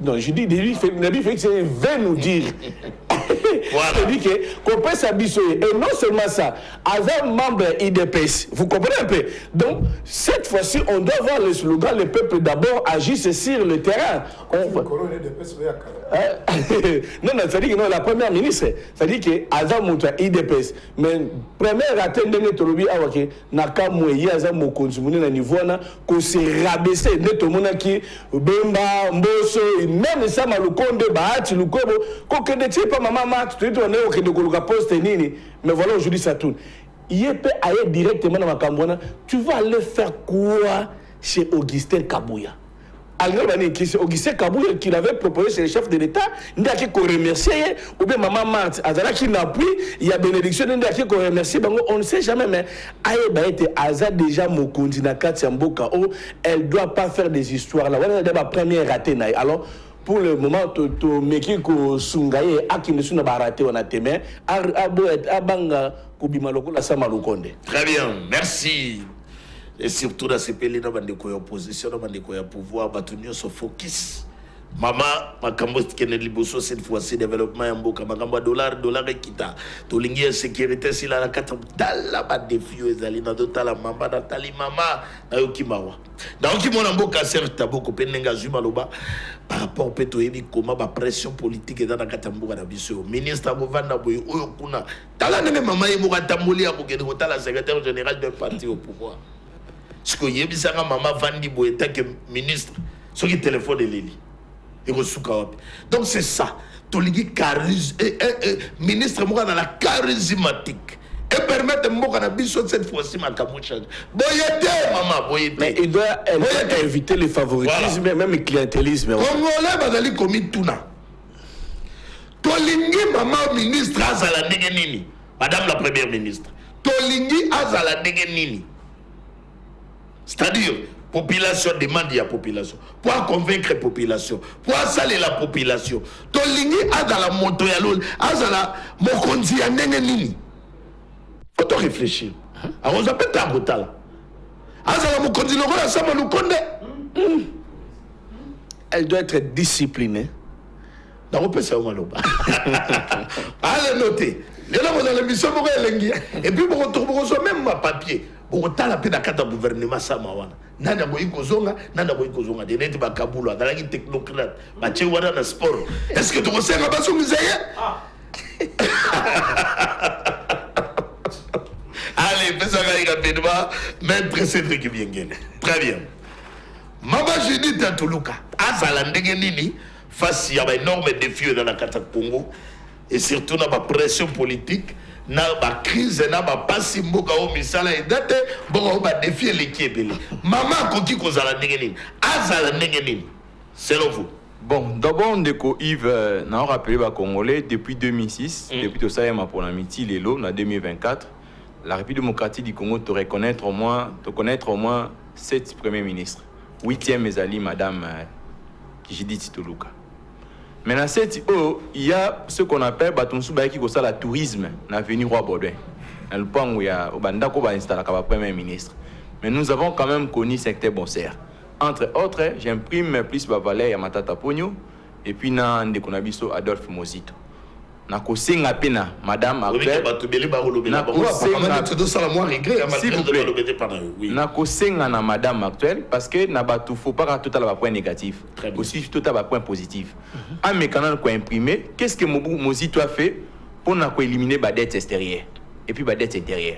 Non, je dis, Félix veut nous dire. Voilà. C'est-à-dire qu'on peut s'habituer. Et non seulement ça, avec un membre IDPS, vous comprenez un peu. Donc, cette fois-ci, on doit voir le slogan, le peuple d'abord agisse sur le terrain. Non, c'est-à-dire que non, la première ministre, c'est-à-dire que Azam montre IDPS. Mais première raté de Tolobi Awake, Naka Mouye, Azam Mokonzumune, na niveau, qu'on s'est rabaissé, net au monde qui, Bemba, Mboso, même ça, Malukonde, Bahati, Lukobo, qu'on ne tient pas maman, tu es donné au Kédokoluka Poste, Nini. Mais voilà, aujourd'hui, ça tourne. Il peut aller directement dans ma Cambona. Tu vas aller faire quoi chez Augustin Kabouya? C'est Augustin Kabouya qui l'avait proposé chez le chef de l'État. Il y a qui remercier, ou bien Maman Marthe, qui n'appuie, il y a bénédiction, il y a qui remercier. On ne sait jamais, mais Aza déjà Mokondi Nakati Mboka, elle ne doit pas faire des histoires là. Voilà la première ratée. Alors, pour le moment, tu Mekiko Sungaye, Akinesu n'a pas raté, on a témé, Abanga, Kubimaloko, la Samalukonde. Très bien, merci. Et surtout dans ces pays, dans les oppositions, dans les pouvoir, nous sommes focus. Maman, makambo kene liboso cette fois-ci développement en boka makambo dollar et kita to lingi sécurité si la kata dala ba défi ezali na dotala mamba na tali mama na yokimawa donc ki mona mboka certes boko penenga zuma loba par rapport peto yebi comment ba pression politique dans na kata mboka na biso ministre Bovanda boy oyo kuna tala nene mama ye moka tamboli ya kokene kotala secrétaire général d'un parti au pouvoir ce que yebi sanga mama Vandi boy tant que ministre ce qui téléphone de Lili. Donc c'est ça. Toligi ministre Moka dans la charismatique. Et permettre Moka na biso cette fois-ci ma camouflage. Boyete maman, boyete. Mais il doit éviter le favoritisme, voilà. Même le clientélisme. Congolais bazali komi tuna. Tolingi maman ministre azala ndenge nini? Madame la première ministre. tolingi azala ndenge nini. C'est-à-dire population demande ya population pour convaincre la population pour saler la population tolingi azala moto ya lol azala mokonzi ya ndenge nini. Faut to réfléchir. Alors on appelle ta botala azala mokonzi lokola sama lukonde. Elle doit être disciplinée. Donc on peut ça maloba. Allez noter. Les là vous allez mission pour elengi et puis vous retrouvez même ma papier. Vous tala pe na kata gouvernement sama wana. Nanda boyi kozonga de net ba kabulo adalaki technocrate ba che wana na sport. Est-ce que tu conseilles ba songisaye? Allez, fais ça rapidement. Maître Cédric Biengene. Très bien. Mama Judith Tantuluka. Azala ndenge nini face à énorme défi dans la carte Congo et surtout dans la pression politique, dans la crise, dans la passe mboka au misala et date bon ba défier l'équipe. Maman koki kozala ndenge nini. Azala ndenge nini. Selon vous. Bon, d'abord, Ndeko Yves, n'a rappelé les Congolais depuis 2006, depuis tout ça, pour l'amitié, Lelo, en 2024, la République démocratique du Congo te connaître au moins 7 premiers ministres. 8e Ezali, Madame Judith Tuluka. Maintenant, il y a ce qu'on appelle le tourisme dans l'avenue Roi Baudouin. Dans le point où il y a le premier ministre. Mais nous avons quand même connu secteur Bonser. Entre autres, j'imprime plus Bavalé et Matata Pogno, et puis na Ndekonabiso Adolphe Mozito. Na kosenga pena madame actuelle. Na kosenga na madame actuelle parce que na batu faut pas total ba point négatif. Aussi total ba point positif. En mécanant ko imprimer, qu'est-ce que Mozito a fait pour na ko éliminer ba dette extérieure et puis ba dette intérieure.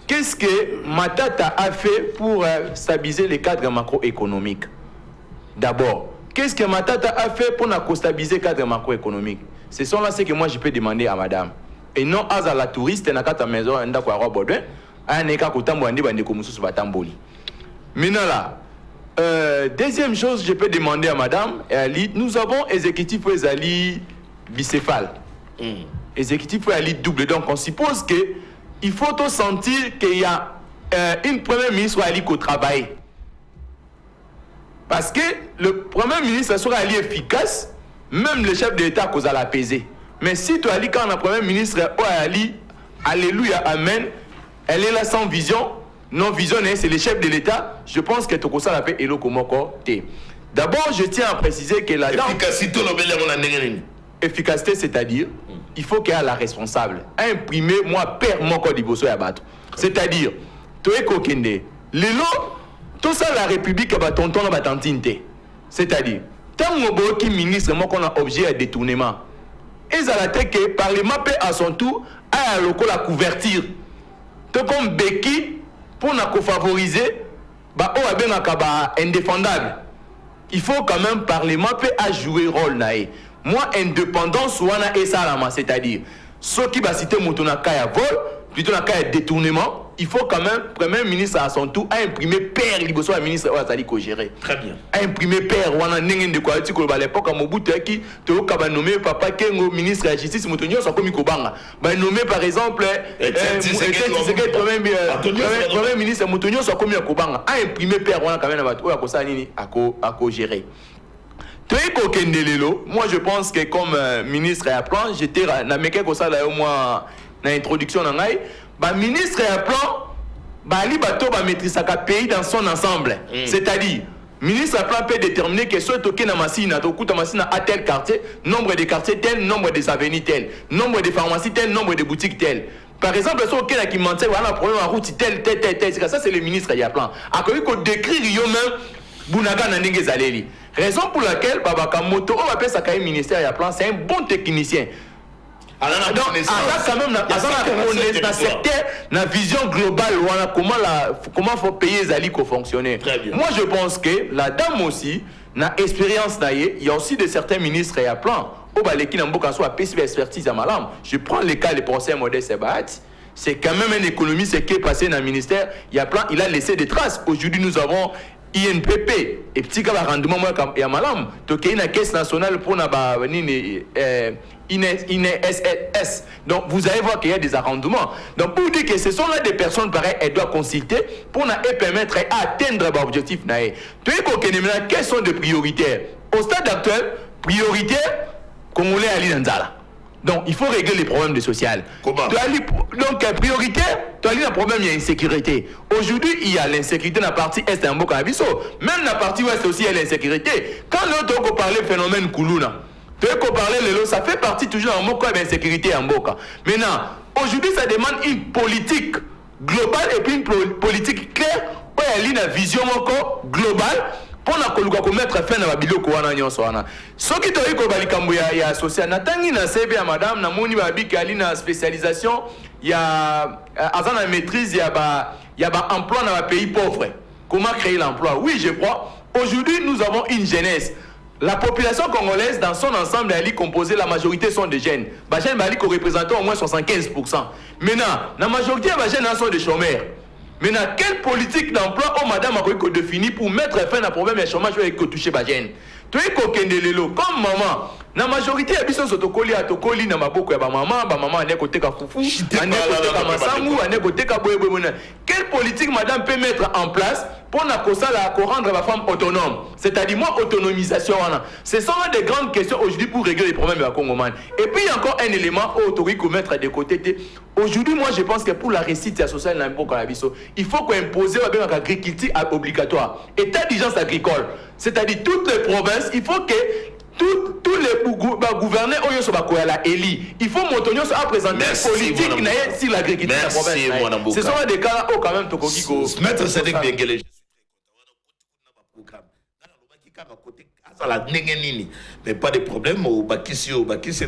Qu'est-ce que Matata a fait pour stabiliser les cadres macroéconomiques? D'abord, qu'est-ce que Matata a fait pour stabiliser les cadres macroéconomiques? Ce sont là ce que moi je peux demander à madame. Et non à la touriste, dans la maison, à Baudouin, à maintenant là, deuxième chose que je peux demander à madame, nous avons exécutif Ali bicéphale. Exécutif Ali double. Donc on suppose que il faut sentir qu'il y a une première ministre Ali qui travaille. Parce que le premier ministre sera Ali efficace, même le chef de l'État cause à l'apaiser. Mais si tu Ali, quand on a premier ministre Ali, alléluia, amen, elle est là sans vision, non visionnaire, c'est le chef de l'État, je pense que tu ça la paix et le komoko té. D'abord, je tiens à préciser que la efficacité, c'est-à-dire, il faut qu'il y ait la responsable. Imprimer, moi, père, mon code d'Iboso et abattre. C'est-à-dire, tu es kokende. Lélo, tout ça, la République, va tonton, va tantine. C'est-à-dire, tant que ministre, moi, qu'on a objet à détournement. Et ça a été que le Parlement peut à son tour à la couverture. Tout comme Beki, pour nous favoriser, bah, on a bien indéfendable. Il faut quand même, le Parlement peut à jouer rôle. Moi, indépendance, c'est-à-dire, ceux qui va citer mon kaya vol, plutôt la kaya détournement, il faut quand même, le Premier ministre à son tour, à imprimer père, il faut ministre à gérer. Très bien. À imprimer père, on a n'engin de quoi, à l'époque, à Mobutu, qui te nommé papa Kengo, ministre de la justice, Moutonio, soit comme Kobanga. Nommé par exemple, Premier ministre Moutonio, soit comme Kobanga. À imprimer père, on a quand même à gérer. Moi je pense que comme ministre à plan, j'étais dans mes quelques ça là au moins dans l'introduction dans ministre à plan ali bato ba maîtriser le pays dans son ensemble. C'est-à-dire ministre à plan peut déterminer que soit toqué dans machine à tel quartier, nombre de quartiers tel, nombre des avenues tel, nombre de pharmacies tel, nombre de boutiques tel. Par exemple, si on a qui mentait, voilà, problème en route tel, ça c'est le ministre à plan. À quoi qu'on décrit lui-même Bounaga Nandenge Zaleli. Raison pour laquelle Babaka Moto, on appelle ça quand ministère à plan, c'est un bon technicien. Alors, quand même, dans secteur, dans la vision globale, comment faut payer Zali pour fonctionner. Moi, je pense que la dame aussi, dans l'expérience, il y a aussi de certains ministres à plan. Je prends le cas du procès Modeste Sebat. C'est quand même une économie, c'est qui est passé dans le ministère. Il a laissé des traces. Aujourd'hui, nous avons INPP et petit cas rendement moi il y a malam to qu'il y a une caisse nationale pour na ba INSS. Donc vous allez voir qu'il y a des arrondements. Donc pour dire que ce sont là des personnes pareilles, elles doivent consulter pour permettre d'atteindre l'objectif. Quelles sont les priorités? Au stade actuel, priorité Congolais Ali Nanzala. Donc il faut régler les problèmes de social. Comment? Donc priorité, tu as un problème, il y a l'insécurité. Aujourd'hui, il y a l'insécurité dans la partie est de Mboka Abisso. Même dans la partie ouest aussi, il y a l'insécurité. Quand l'autre parle du phénomène Koulouna, tu veux qu'on parle de ça fait partie toujours en Mboka et l'insécurité en Mboka. Maintenant, aujourd'hui, ça demande une politique globale et puis une politique claire où il y a une vision globale pour mettre fin à la biloko wana nyonso wana. Soki to yiko balikambo ya social natangi na CV ya madame na moni ba bikali na spécialisation ya azana maîtrise ya ba emploi dans les pays pauvres. Comment créer l'emploi? Oui, je crois. Aujourd'hui, nous avons une jeunesse. La population congolaise dans son ensemble elle est composée, la majorité sont des jeunes. Les jeunes représentent au moins 75%. Maintenant, la majorité des jeunes sont des chômeurs. Maintenant, quelle politique d'emploi madame a défini pour mettre fin à problème de chômage et toucher les jeunes? Tu es comme maman. La majorité des gens sont tokoli na maboko ya maman ane koteka fufu, ane koteka masangu, ane koteka boye. Quelle politique madame peut mettre en place pour rendre la femme autonome? C'est-à-dire moi autonomisation. Ce sont des grandes questions aujourd'hui pour régler les problèmes de la Congoman. Et puis il y a encore un élément autorité qu'on mettre de côté. Aujourd'hui, moi je pense que pour la réussite sociale il faut qu'on impose l'agriculture obligatoire. État d'urgence agricole. C'est-à-dire toutes les provinces, il faut que tous les gouverneurs il faut monter à présenter une politique sur l'agriculture de la province. Ce sont des cas où quand même Maître Cédric Benguele. Mais pas de problème au bakisi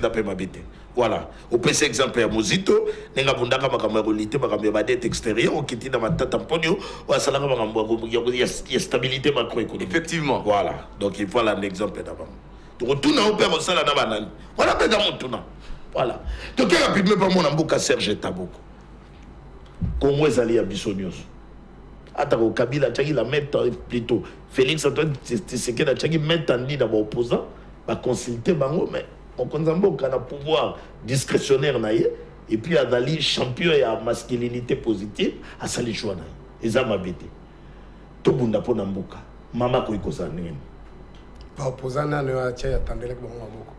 d'après ma bête. Voilà. Au PC exemple à Mozito, nenga bundaka makamorolité makamya dette extérieure au kiti na matata ponyo ou à salaka makambo il y a stabilité macroéconomique. Effectivement. Voilà. Donc il faut un exemple d'abord. Donc tout n'a pas au sala na banane. Voilà peut dans mon tournant. Voilà. Donc rapidement par mon amboka Serge Taboko. Comment est allé à Bissonios? Attends, Kabila Tchagi la mettre plutôt Félix Antoine Tshisekedi Tchagi mettre en ligne d'abord opposant va consulter bango mais on konzambo kana pouvoir discrétionnaire naie et puis Adali champion et à masculinité positive à sali choix naie ezama bete to bunda pona mboka mama ko ikosane ba opposant na ne atia attendele ko maboko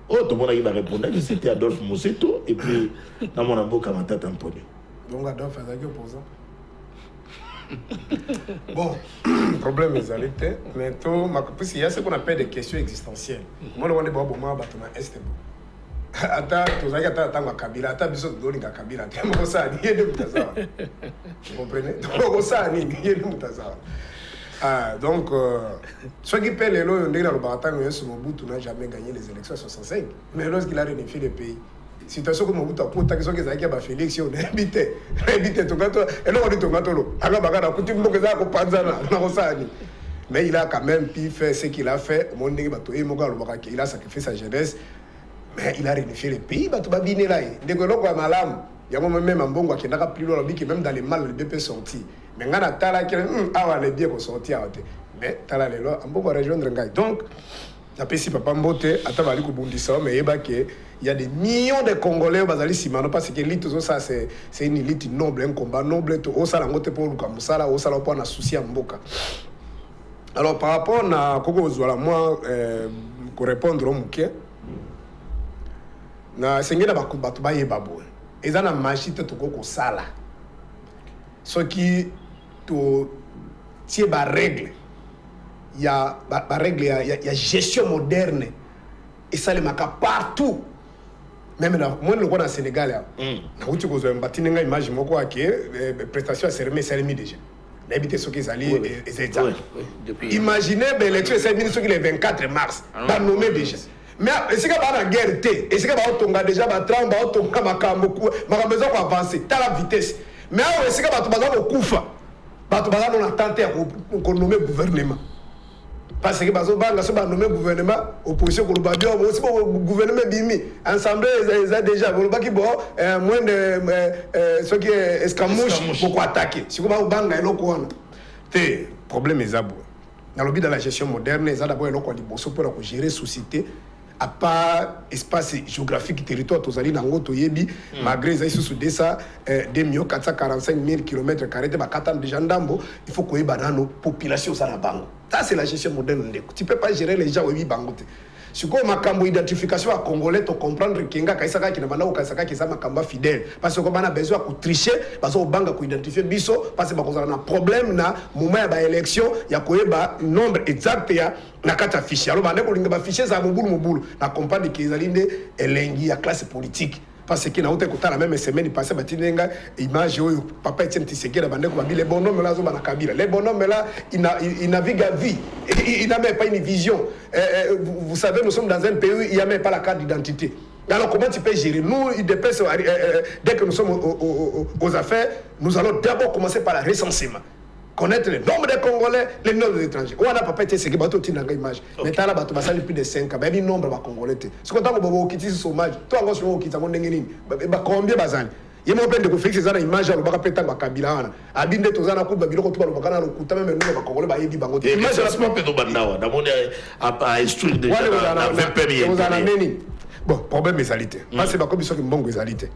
oh to mona il va répondre que c'était Adolphe Moseto et puis na mona mboka matata Antonio donc Adolphe azaki opposant. Bon, problème est allé, mais il y a ce qu'on appelle des questions existentielles. Moi, je vais vous dire que ata tozaki ata tanga kabila ata biso dolinga kabila temo ça ni yende mutazawa. Vous comprenez? Donc ça ni yende mutazawa. Ah donc ce qui paie les lois on dit dans le bataille sur Mobutu n'a jamais gagné les élections en 65 mais lorsqu'il a réunifié le pays situation comme Mobutu pour ta question que ça qui a Félix on habité tout gato et là on dit tout gato lo aga bagara coutume que ça ko panzana na ça ni mais il a quand même pu faire ce qu'il a fait mon ndenge bato et moka lo bakaki il a sacrifié sa jeunesse mais il a réunifié le pays bato ba bine là ndeko loko ya malamu yango même mbongo akendaka plus loin biki même dans les mal le BP sorti mais ngana tala que awa les bien ko sorti awa mais tala les lois mbongo rejoindre ngai donc la pesi papa mbote atabali ko bundisa mais yeba que il y a des millions de Congolais bazali simano parce que l'élite ça c'est une élite noble un combat noble to osala ngote pour luka musala osala pour na souci ya mboka. Alors par rapport na koko zwala moi ko répondre au muke na sengela bato ba yeba bo eza na machite to koko sala ce qui to tie ba règle il y a ba règle il y a gestion moderne et ça le maka partout même là moi le dans Sénégal na uti ko zo mbati nga image moko ake prestation sermé déjà l'habité ce qu'ils allaient et imaginez l'élection c'est ministre qui le 24 mars ba nommé déjà mais est-ce que ba na guerre té est-ce que ba otonga déjà ba tramba otonga makambo makambo ko avancer ta la vitesse mais est-ce que ba to ba ko kufa ba to ba na tenter ko nommer gouvernement parce que bazo banga so ba nommer gouvernement opposition ko ba bien aussi gouvernement bimi ensemble ils déjà ko ba ki bo moins de ce qui est escamouche pour attaquer si ko ba banga eloko wana té problème est zabo. Dans le but de la gestion moderne, ils ont d'abord pour gérer société. À part espace géographique, territoire, tous allés dans l'autre yebi, malgré ça, sous ça, 445 000 km, déjà ndambo, il faut qu'il y ait une population ça bango. Ça c'est la gestion moderne. Tu peux pas gérer les gens au bangote. Si vous avez une identification à Congolais, tu comprendre que Kenga Kaisaka qui n'a pas qui est makamba fidèle. Parce qu'on a besoin de tricher, parce qu'on a identifier biso, parce qu'on a un problème na moment de l'élection, il y a un nombre exact ya na kata fichier. Alors bande ko linga fichier za mobulu na comprendre que ezalinde elengi ya classe politique. Parce que na uté la même semaine passée batinenga image oyo papa Etienne Tshisekedi bande ko babile bonhomme là zo bana Kabila. Les bonhommes là il navigue à vie. Il n'a même pas une vision. Vous savez, nous sommes dans un pays où il n'y a même pas la carte d'identité. Alors comment tu peux gérer? Nous, dès que nous sommes aux affaires, nous allons d'abord commencer par le recensement. Connaître le nombre de Congolais, le nombre d'étrangers. On n'a pas été séqué, bateau tient dans l'image. Mais t'as là, bateau, ça plus de 5 ans. Mais il nombre de Congolais. Ce qu'on a dit, c'est que chômage. Toi, on va quitter mon dengue. Combien bazan? Il m'a peine de fixer ça image à l'obaka pétang ba Kabila. Abinde tozana ko ba biloko to ba bakana lo kuta même nous ba Congolais ba yebi bango. Image la semaine pe do bandawa. D'abord à instruire déjà la 20 pays. Vous en amenez. Bon, problème est alité. Parce que comme ils bon alité.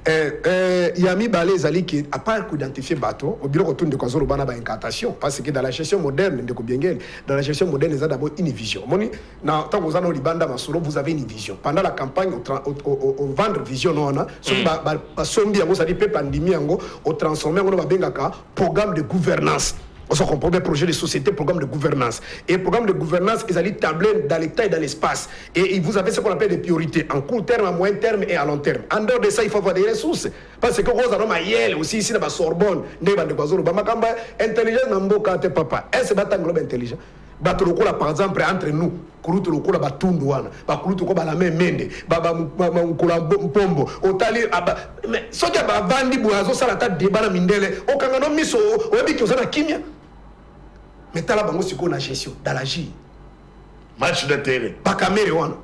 Il y a mis balé zali qui à part identifier bateau, au bureau retourne de Kwazulu bana ba incantation parce que dans la gestion moderne de Kobiengel, dans la gestion moderne ils ont d'abord une vision. Moni na tant vous en libanda masolo vous avez une vision. Pendant la campagne au vendre vision on a so ba sombi yango ça dit pe pandémie yango au transformer on ba bengaka programme de gouvernance. On se comprend bien projet de société, programme de gouvernance. Et programme de gouvernance, ils allaient tabler dans l'état et dans l'espace. Et vous avez ce qu'on appelle des priorités, en court terme, à moyen terme et à long terme. En dehors de ça, il faut avoir des ressources. Parce que quand on a Yale aussi, ici, dans la Sorbonne, intelligence, n'a papa. Est-ce que c'est globe intelligent? Par exemple, entre nous, kurutu lokola batundu wana bakurutu ko bala memende baba mukula mpombo otali mais soki ba vandi boazo sala ta débat na mindele okanga no miso oyebi ki ozana kimia mais tala bango siko na gestion dans la J match de terrain ba caméra wana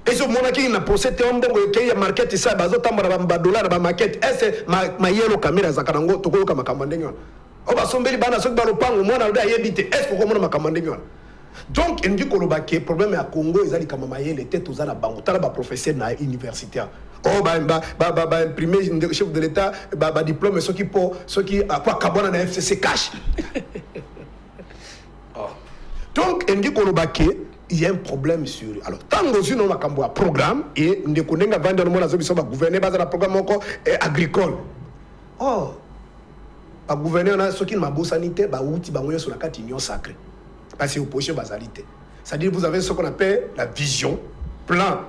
ezo mona ki na posete ombongo ke ya market sa bazo tambara ba dollar ba market ese ma yellow caméra za kanango tokoloka makambo ndenge wana oba sombeli bana soki ba lopango mona ndo ayebite est-ce ko mona makambo ndenge wana. Donc, il dit que le problème à Congo, ils ont dit que les têtes aux banques, ils ont professeur na universitaire. Oh, imprimer le chef de l'État, diplôme, ceux qui à quoi Kabona na FCC cash. Donc, il dit que il y a un problème sur. Alors, tant que nous avons un programme et nous avons vendu le gouverner dans un programme agricole. Oh, le gouvernement, ceux qui n'ont pas sanitaire, ils ont sur la carte union sacrée. Parce que l'opposition basalité. C'est-à-dire que vous avez ce qu'on appelle la vision, plan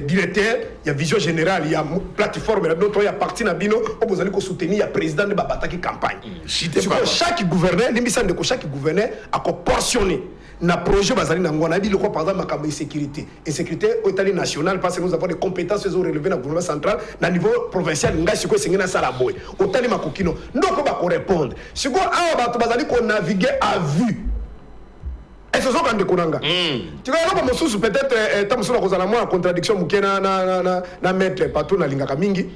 directeur, il y a vision générale, il y a plateforme, il y a parti nabino, vous allez soutenir, il y a président de Babataki campagne. Chaque gouverneur, l'émission de chaque gouverneur a portionné na projet basali na ngona bi le quoi par exemple ma sécurité et sécurité au état national parce que nous avons des compétences aux relevées dans le gouvernement central na niveau provincial ngai siko sengena sala boy au tali makokino ndoko ba ko répondre siko awa ba to basali ko naviguer à vue. Et ce sont quand des courants. Tu vois, là, je peut-être, tant que nous avons une contradiction, nous avons mettre partout dans l'ingaka mingi.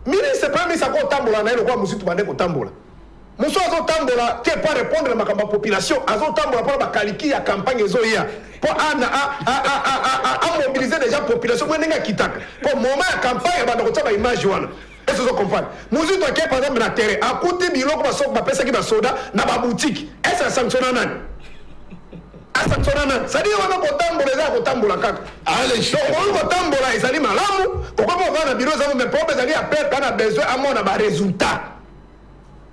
Mais c'est pas mis ça qu'on tambola, na le quoi, monsieur, tu vas dire tambola. Monsieur, azo tambola, qui pas répondre à ma population, azo tambola pour la qualité à campagne zoya, pour mobiliser déjà la population, moi n'enga kitaka. Pour moment à campagne, bah donc ça va image wana. Est-ce que vous comprenez? Monsieur, toi qui par exemple na terre, à côté bilo ko ba sok ba pesa ki ba soda na ba boutique. Est-ce que ça sanctionne nan? C'est-à-dire qu'on a tambola za ko tambola kaka. Allez, on ko tambola ezali malamu, on ko va na bureau za mais problème ezali appel kana besoin à mon ba résultat.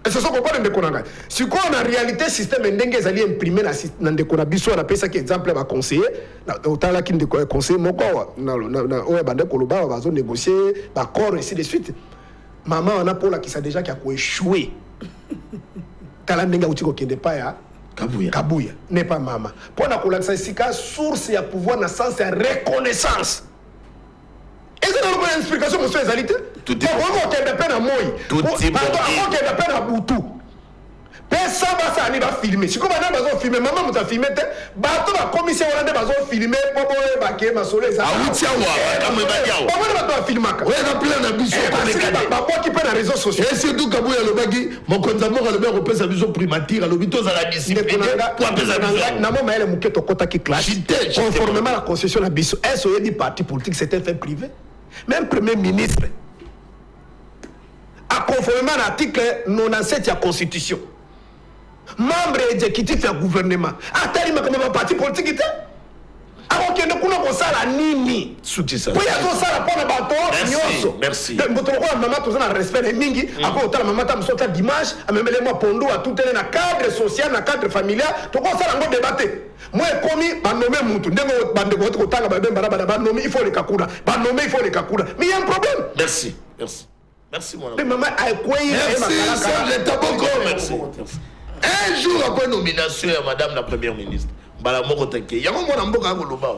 Et ce sont pourquoi ndeko nanga. Si quoi en réalité système ndenge ezali imprimé na ndeko na biso na pesa ki exemple ba conseiller, otala ki ndeko conseiller moko na o ba ndeko loba ba zo négocier ba corps ainsi de suite. Maman on a pour la qui ça déjà qui a ko échoué. Tala ndenge uti ko kende pa ya Kabouya n'est pas maman. Pour la collecte, source et pouvoir dans sens de reconnaissance. Et c'est une explication, monsieur Ezalité. Tout est bon. Tout est bon. Tout est bon. pesa basani bafilme sikoyo bana bazofilme mama moto afilme te bato bakomisia wana nde bazofilme po boyebake masolo eza awuti awa kamwe baki awa bamoni bato bafilmaka oyaka plein na biso babwaki mpe na réseaux sociaux et surtout kabuya alobaki mokonzi ya moko alobi akopesa biso primature alobi tozala discipline po apesa biso na moma ele moke tokotaki classe conformément à la constitution na biso est-ce oyebi parti politique c'est un fait privé même premier ministre a conformément à l'article 97 de la constitution membre exécutif du gouvernement atalima comme un parti politique akokende kuna kosala nini soutisa po ya kosala pona bato nyonso merci mboto lokola mama tozana respect mingi akotala mama ta msota dimanche amemele mwa pondo atutele na cadre social na cadre familial tokosala ngo débattre moi komi banome mutu ndenge bande ko kotanga babemba na banome il faut les kakura banome il faut les kakura mais il y a un problème merci merci mon ami maman a quoi merci l'état beaucoup merci un jour après nomination à madame la première ministre bala moko teke yango mona mboka akoloba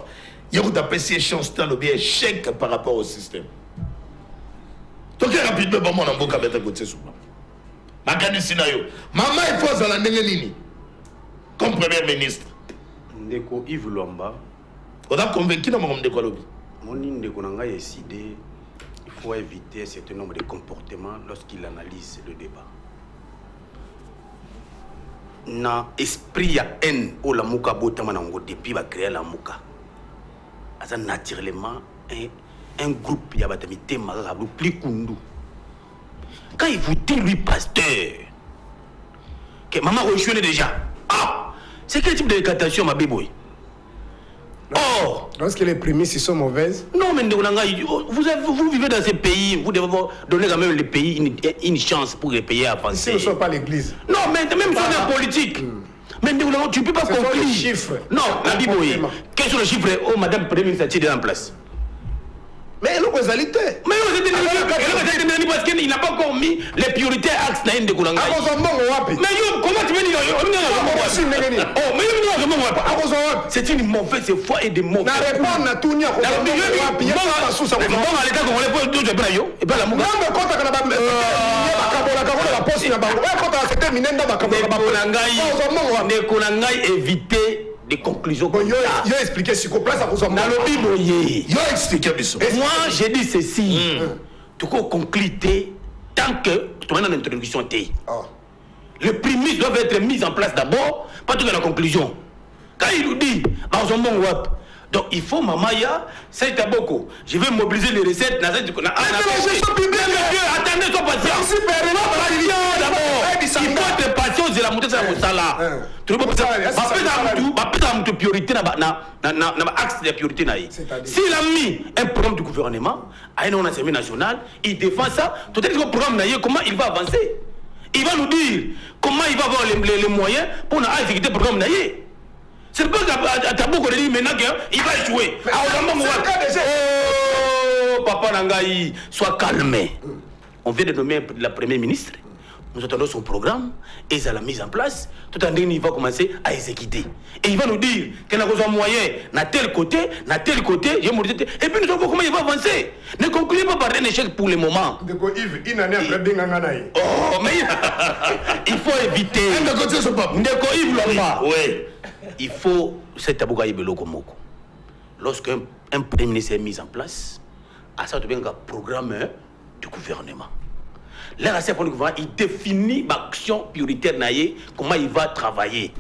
yako tapesi chance ta lobi échec par rapport au système donc rapidement ba mona mboka beta côté souvent makanisi na yo mama il faut azala ndenge nini comme premier ministre ndeko Yves Lwamba on a convaincu na mama ndeko lobi moni ndeko na ngai décidé il faut éviter un certain nombre de comportements lorsqu'il analyse le débat na esprit ya haine o la muka botama na ngo depuis ba créer la muka asa naturellement un groupe ya batamité mara plus kundu quand il vous dit lui pasteur que maman rejoint déjà c'est quel type de décatation ma bébé. Oh, lorsque les prémices sont mauvaises. Non, mais vous vivez dans ces pays, vous devez donner quand même les pays une chance pour les pays avancer. Ici ne sont pas l'église. Non, mais même sur la politique. Mais tu ne peux pas conclure. Ce sont les chiffres. Non, la Bible, quels sont les chiffres? Oh, madame Premier ministre a tiré en place. Mais il a égalité. Mais parce qu'il n'a pas encore mis les priorités axes na inde kulanga. Mais comment tu veux dire c'est une mauvaise foi et des mauvais. Na répondre na tout nya ko. Éviter des conclusions. Yo expliquer sur place à vous en. Dans le Bible, yo expliquer biso. Moi, j'ai dit ceci. Tu peux conclure tant que tu as une introduction. Les prémices doivent être mises en place d'abord, pas tout dans la conclusion. Quand il nous dit, donc il faut Mamaya, c'est Taboko. Je vais mobiliser les recettes. Attendez, sois patient. Il faut être patient, c'est la montée de la Moussala. Tu ne peux pas priorité dans l'axe de priorité. S'il a mis un programme du gouvernement à une assemblée nationale, il défend ça. Peut-être que le programme, comment il va avancer. Il va nous dire comment il va avoir les moyens pour exécuter le programme. C'est pas qu'à Tabou dit maintenant qu'il va jouer. Oh, papa Nangaï, sois calmé. On vient de nommer la première ministre. Nous attendons son programme et ça l'a mise en place. Tout en il va commencer à exécuter. Et il va nous dire qu'il a besoin de moyens, à tel côté, et puis nous allons voir comment il va avancer. Ne concluez pas par un échec pour le moment. Oh, mais il faut éviter. Oui. Il faut cette tabouga yebeloko moko. Lorsqu'un premier ministre est mis en place, à ça devient un programme du gouvernement. Là, c'est pour le gouvernement, il définit l'action prioritaire, comment il va travailler.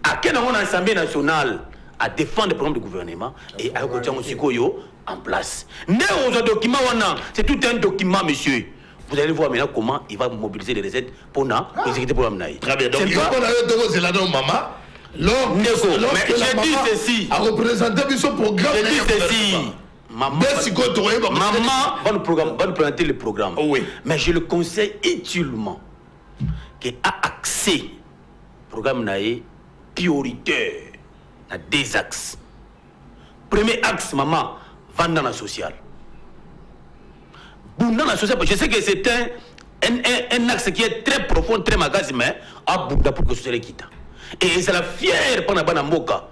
À quel moment l'Assemblée nationale à défendre le programme du gouvernement et à côté en place. C'est tout un document, monsieur. Vous allez voir maintenant comment il va mobiliser les recettes pour exécuter le programme. Très bien. Donc, il faut que nous maman. J'ai dit ceci. À représenter son programme. J'ai dit ceci. Maman va nous présenter le programme. Oui. Mais je le conseille utilement qu'à accès programme prioritaire à deux axes. Premier axe, maman, vendre dans la sociale. Dans la sociale, je sais que c'est un axe qui est très profond, très magasin, mais à Bunda pour que la société quitte. Et c'est la fière pendant Banamboka,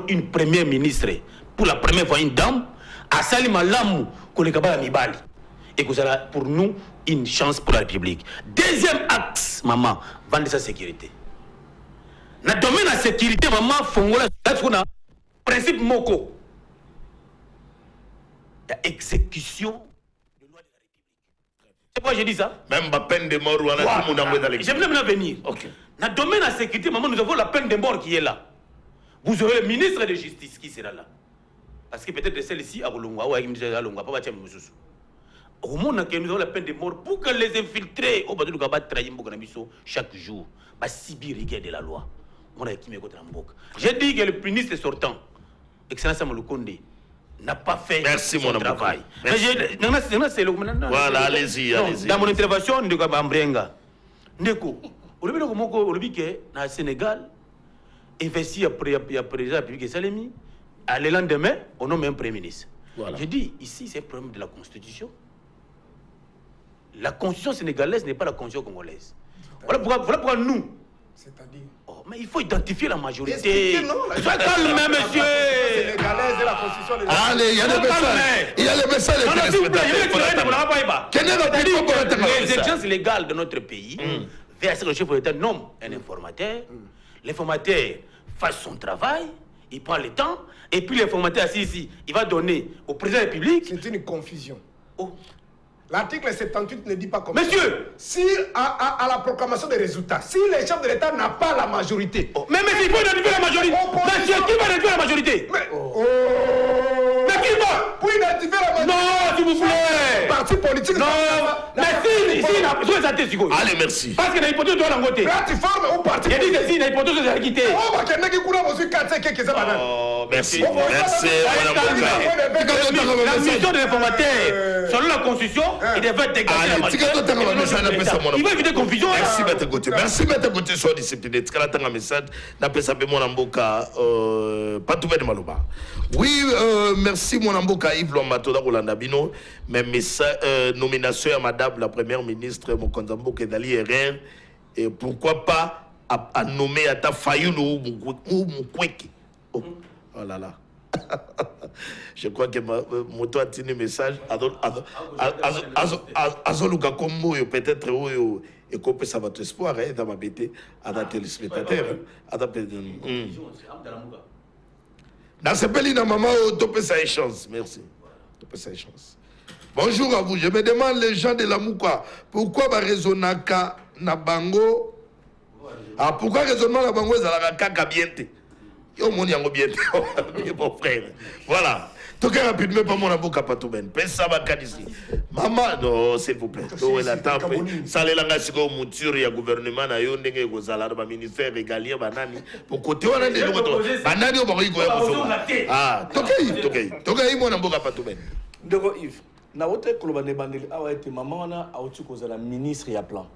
une première ministre, pour la première fois une dame, à Salima Lamou, qu'on est capable de Mibali. Et que ça pour nous une chance pour la République. Deuxième axe, maman, vendre sa sécurité. na domaine de la sécurité, maman, Fongola, c'est principe Moko. Il y a exécution de loi de la République. C'est pourquoi j'ai dit ça? Même la peine de mort, on a tout le monde envoyé dans les. J'aimerais bien venir. Ok. Dans le domaine de la sécurité, maman, nous avons la peine de mort qui est là. Vous aurez le ministre de Justice qui sera là. Parce que peut-être celle-ci, à Bolonga, ou à Longwa, pas Batiam Moussous. Au monde, nous avons la peine de mort pour que les infiltrés, au Badou Gaba, trahissent chaque jour, bah, Sibir, rigueur de la loi. J'ai dit que le ministre sortant, Excellence Samuel Konde, n'a pas fait son travail. Voilà, allez-y. Dans mon intervention, je vais Mbrenga. Ndeko, au Sénégal, investi après le président de la République Salemi, à le lendemain, on nomme un premier ministre. Voilà. Je dis, ici, c'est un problème de la Constitution. La Constitution sénégalaise n'est pas la Constitution congolaise. Voilà pourquoi nous. C'est-à-dire. Oh, mais il faut identifier la majorité. Sois calme, monsieur. Sénégalaise et la Constitution. Allez, il y a des messages. Il y a les messages des téléspectateurs. Les exigences légales de notre pays, vers ce que le chef de l'État nomme un informateur. L'informateur fasse son travail, il prend le temps, et puis l'informateur assis ici, il va donner au président de la République. C'est une confusion. Oh. L'article 78 ne dit pas comme Monsieur, ça. Si à la proclamation des résultats, si le chef de l'État n'a pas la majorité. oh. Mais il faut identifier la majorité. Monsieur, qui va identifier la majorité? Mais qui va? Pour identifier la majorité. Non, s'il vous plaît. Parti politique. Non, mais si, Allez, merci. parce que l'hypothèse doit l'engoter. Plateforme ou parti Il dit politique. que si l'hypothèse doit quitter. Oh, bah, quelqu'un qui coule à monsieur 4 quelques banane. Oh, merci. Oh, Merci, La mission de l'informateur, selon la Constitution, il devait dégager la majorité. Il va éviter confusion. Merci, Maître Gauthier. Merci, Maître Gauthier, soit discipliné. Tu as un message. N'a pas mon amboka. Pas tout de Maloba. Oui, merci, mon amboka Yves Lomatoda Rolanda Bino. Mais nomination à Madame la Première ministre, mon condambo Kedali Herrera. Et pourquoi pas à nommer à ta Fayoulou ou Moukweki. Oh là là. Je crois que moto a tenu message. Azoluka Kombo, peut-être, et qu'on peut savoir votre espoir dans ma bêtise, à la téléspectateur. Dans ce pays, maman, tu peux ça chance. Merci. Tu peux ça chance. Bonjour à vous. Je me demande, les gens de la Mouka, pourquoi raisonnaka na bango? Ah, pourquoi raisonnement na bango est à la kaka bienté? Yo mon yango bienté, mon frère. Voilà. Tout cas rapidement, pas mon avocat pas tout ben. Pesa bakadisi. Maman, non, s'il vous plaît. Do la tape. Ça les langues siko mouture ya gouvernement na yo ndenge ko zala ba ministère régalien banani. Pour côté wana de l'autre. Banani oba ko ya ah, tokei mon avocat pas tout ben. Ndeko Yves, na wote kolobane bandeli awa ete maman wana auti kozala ministre ya plan.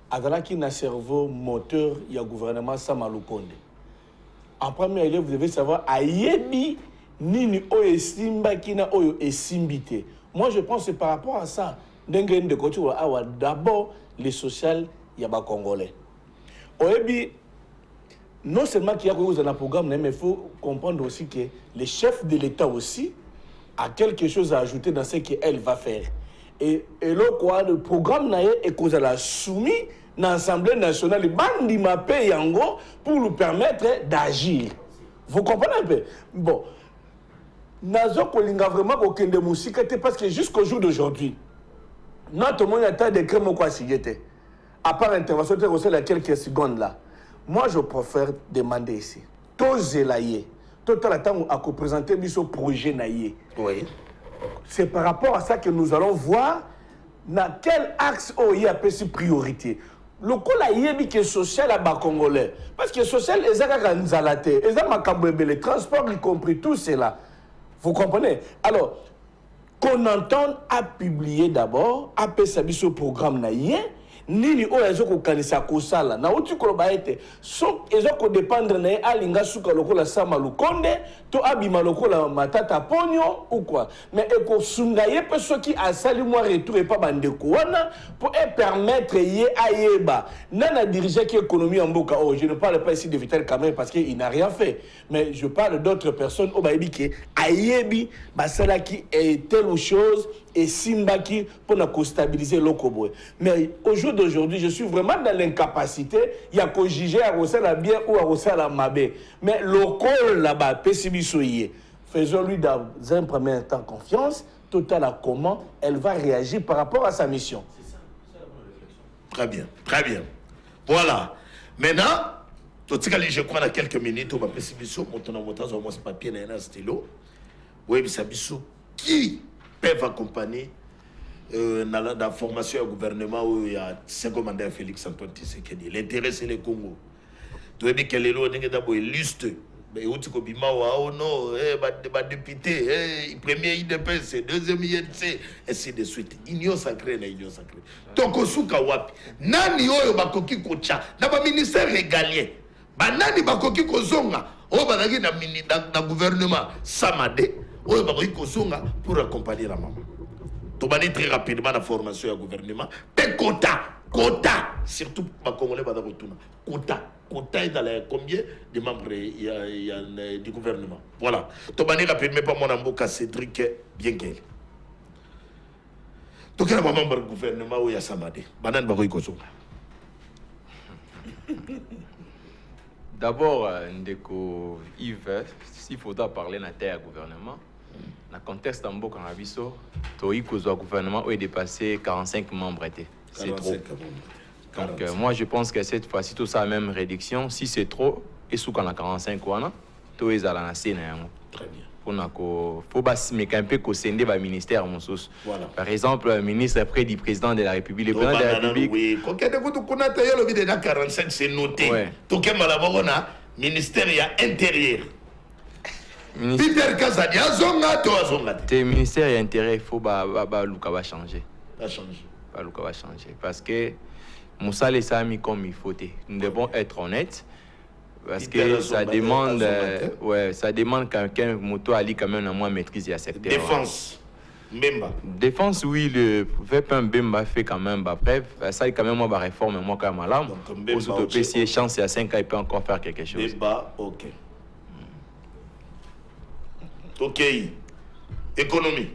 Azalaki na cerveau moteur ya gouvernement Samuel Konde. En premier lieu, vous devez savoir ayebi nini o esimba kina oyo esimbité. Moi je pense que par rapport à ça, ndenge de côté awa d'abord les social yaba congolais. Oyebi non seulement qu'il y a un programme, mais il faut comprendre aussi que le chef de l'État aussi a quelque chose à ajouter dans ce qu'elle va faire. Et là quoi le programme naie est cause à la soumis dans l'Assemblée nationale, bandi mappé yango pour lui permettre d'agir. Vous comprenez un peu? Bon, nazo kolinga vraiment kokende musika parce que jusqu'au jour d'aujourd'hui, notre monde a des crèmes quoi si était. À part l'intervention de il y a quelques secondes là. Moi je préfère demander ici. Tozelaye, total attend à présenter ce projet naïe. Oui. C'est par rapport à ça que nous allons voir dans quel axe il y a plus priorité. Le coup là il est social à bas congolais parce que social les aga nzalate les amakambo les transports y compris tout cela. Vous comprenez? Alors qu'on entende à publier d'abord à pesabi ce programme naïe nini o ezoko kanisa kosala na uti koloba ete so ezoko dépendre na alinga suka lokola sama lukonde to abima lokola matata ponyo ou quoi mais eko sunga ye pe soki asali moi retour et pas bandeko wana pour permettre ye ayeba nana diriger qui économie en mboka. Oh je ne parle pas ici de Vital Kamerhe parce qu'il n'a rien fait mais je parle d'autres personnes au baïbi qui ayebi basalaki telle chose et simbaki pour stabiliser le Koboé. Mais au jour d'aujourd'hui, je suis vraiment dans l'incapacité, il y a qu'au juger à la bien ou à la mabe. Mais le col là-bas, pessimissoyer, faisons-lui dans un premier temps confiance, total à comment elle va réagir par rapport à sa mission. Très bien, très bien. Voilà. Maintenant, je crois dans quelques minutes, on va passer ce papier dans un stylo. Oui, mais qui peuvent accompagner dans la formation au gouvernement où il y a 5 commandants Félix Antoine Tshisekedi. L'intérêt, c'est le Congo. Tu vois que les lois d'abord liste. Mais où tu peux oh non, député, premier IDPC, deuxième INC, ainsi de suite. Union sacrée na union sacrée. Toko suka wapi. Nani oyo bakoki kocha. Na ba ministère régalien. Ba nani bakoki kozonga. O bazaki na gouvernement Samade. Oyo bakoki kozonga pour accompagner la maman. Tu vas aller très rapidement la formation au gouvernement. Pe quota, surtout les Congolais va retourner. Quota est dans les combien de membres il y a du gouvernement. Voilà. Tu vas aller rapidement par mon amboka Cédric Bienguel. Tu as un membre du gouvernement où il y a Samade. Banane Baroui Kozonga. D'abord, Ndeko Yves, s'il faudra parler dans le gouvernement, dans le contexte de Mboka Nabiso, le gouvernement a dépassé 45 membres. C'est trop. Donc, moi, je pense que cette fois-ci, tout ça a même réduction. Si c'est trop, et sous qu'on a 45 ans, tout est à la nation. Très bien. Faut un peu qu'au va ministère voilà. Par exemple, le ministre près du président de la République. Le président de la République. Oui, quand on a 45, c'est noté. Tout le monde a ministère intérieur. Peter Kazadi, le ministère intérieur, il faut que changer. Changer. Va changer. Parce que Moussa les a mis comme il faut. Nous devons être honnêtes. Parce que ça demande, ça demande quelqu'un moto ali quand même moins maîtriser à secteur. Défense, Mbemba. Défense, oui, le VP Mbemba fait quand même, bref, ça est quand même moi réforme moi quand même là. Au sous PC chance à 5 ans il peut encore faire quelque chose. Mbemba, ok. Ok. Économie.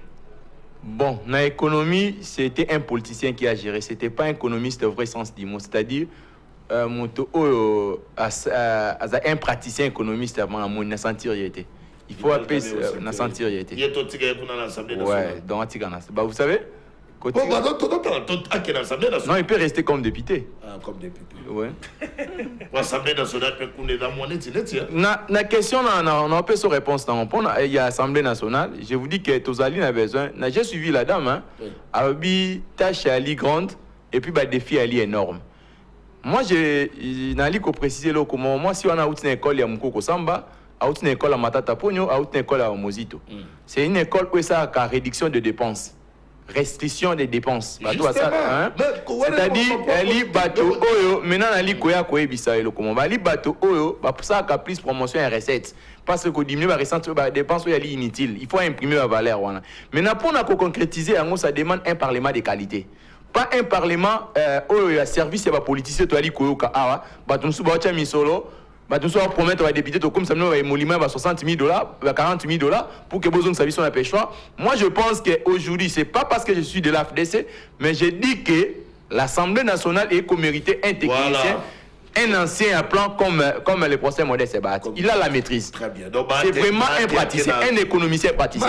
Bon, dans l'économie, c'était un politicien qui a géré. C'était pas un économiste au vrai sens du mot, c'est-à-dire un praticien économiste avant la mot, sentir était. Il faut appeler sentir était. Ouais, donc vous savez non, il peut rester comme député. Ah, comme député. Ouais. L'Assemblée nationale peut couler dans mon étude. La question, on a peu sa réponse. Il y a l'Assemblée nationale. Je vous dis que Tozali a besoin. J'ai suivi la dame. Hein. Oui. Tâche Ali grande et puis défi Ali énorme. Moi, je n'ai pas précisé comment. Moi, si on a une école à Mukoko Samba, une école à Matata Pogno, une école à Mozito. C'est une école où ça a réduction de dépenses. Restriction des dépenses. C'est-à-dire, elle bateau oyo, maintenant elle koya koye bisa elo comment va li bateau oyo, pour ça qu'a plus promotion et recette. Parce que diminuer la recette ba dépenses est inutile. Il faut imprimer la valeur wana. Maintenant pour na concrétiser ça demande un parlement de qualité. Pas un parlement oyo ya service ya politicien to ali koyo ka awa, bato nsu ba cha misolo. Nous sommes promettre aux députés comme ça nous avons émolument à $60,000, $40,000 pour que besoin de service on a péchoir. Moi je pense qu'aujourd'hui c'est pas parce que je suis de l'AFDC, mais je dis que l'Assemblée nationale est qu'on mérité un technicien, un ancien plan comme le procès modèle Sebat. Il a la maîtrise. Très bien. C'est vraiment un praticien, un économiste praticien.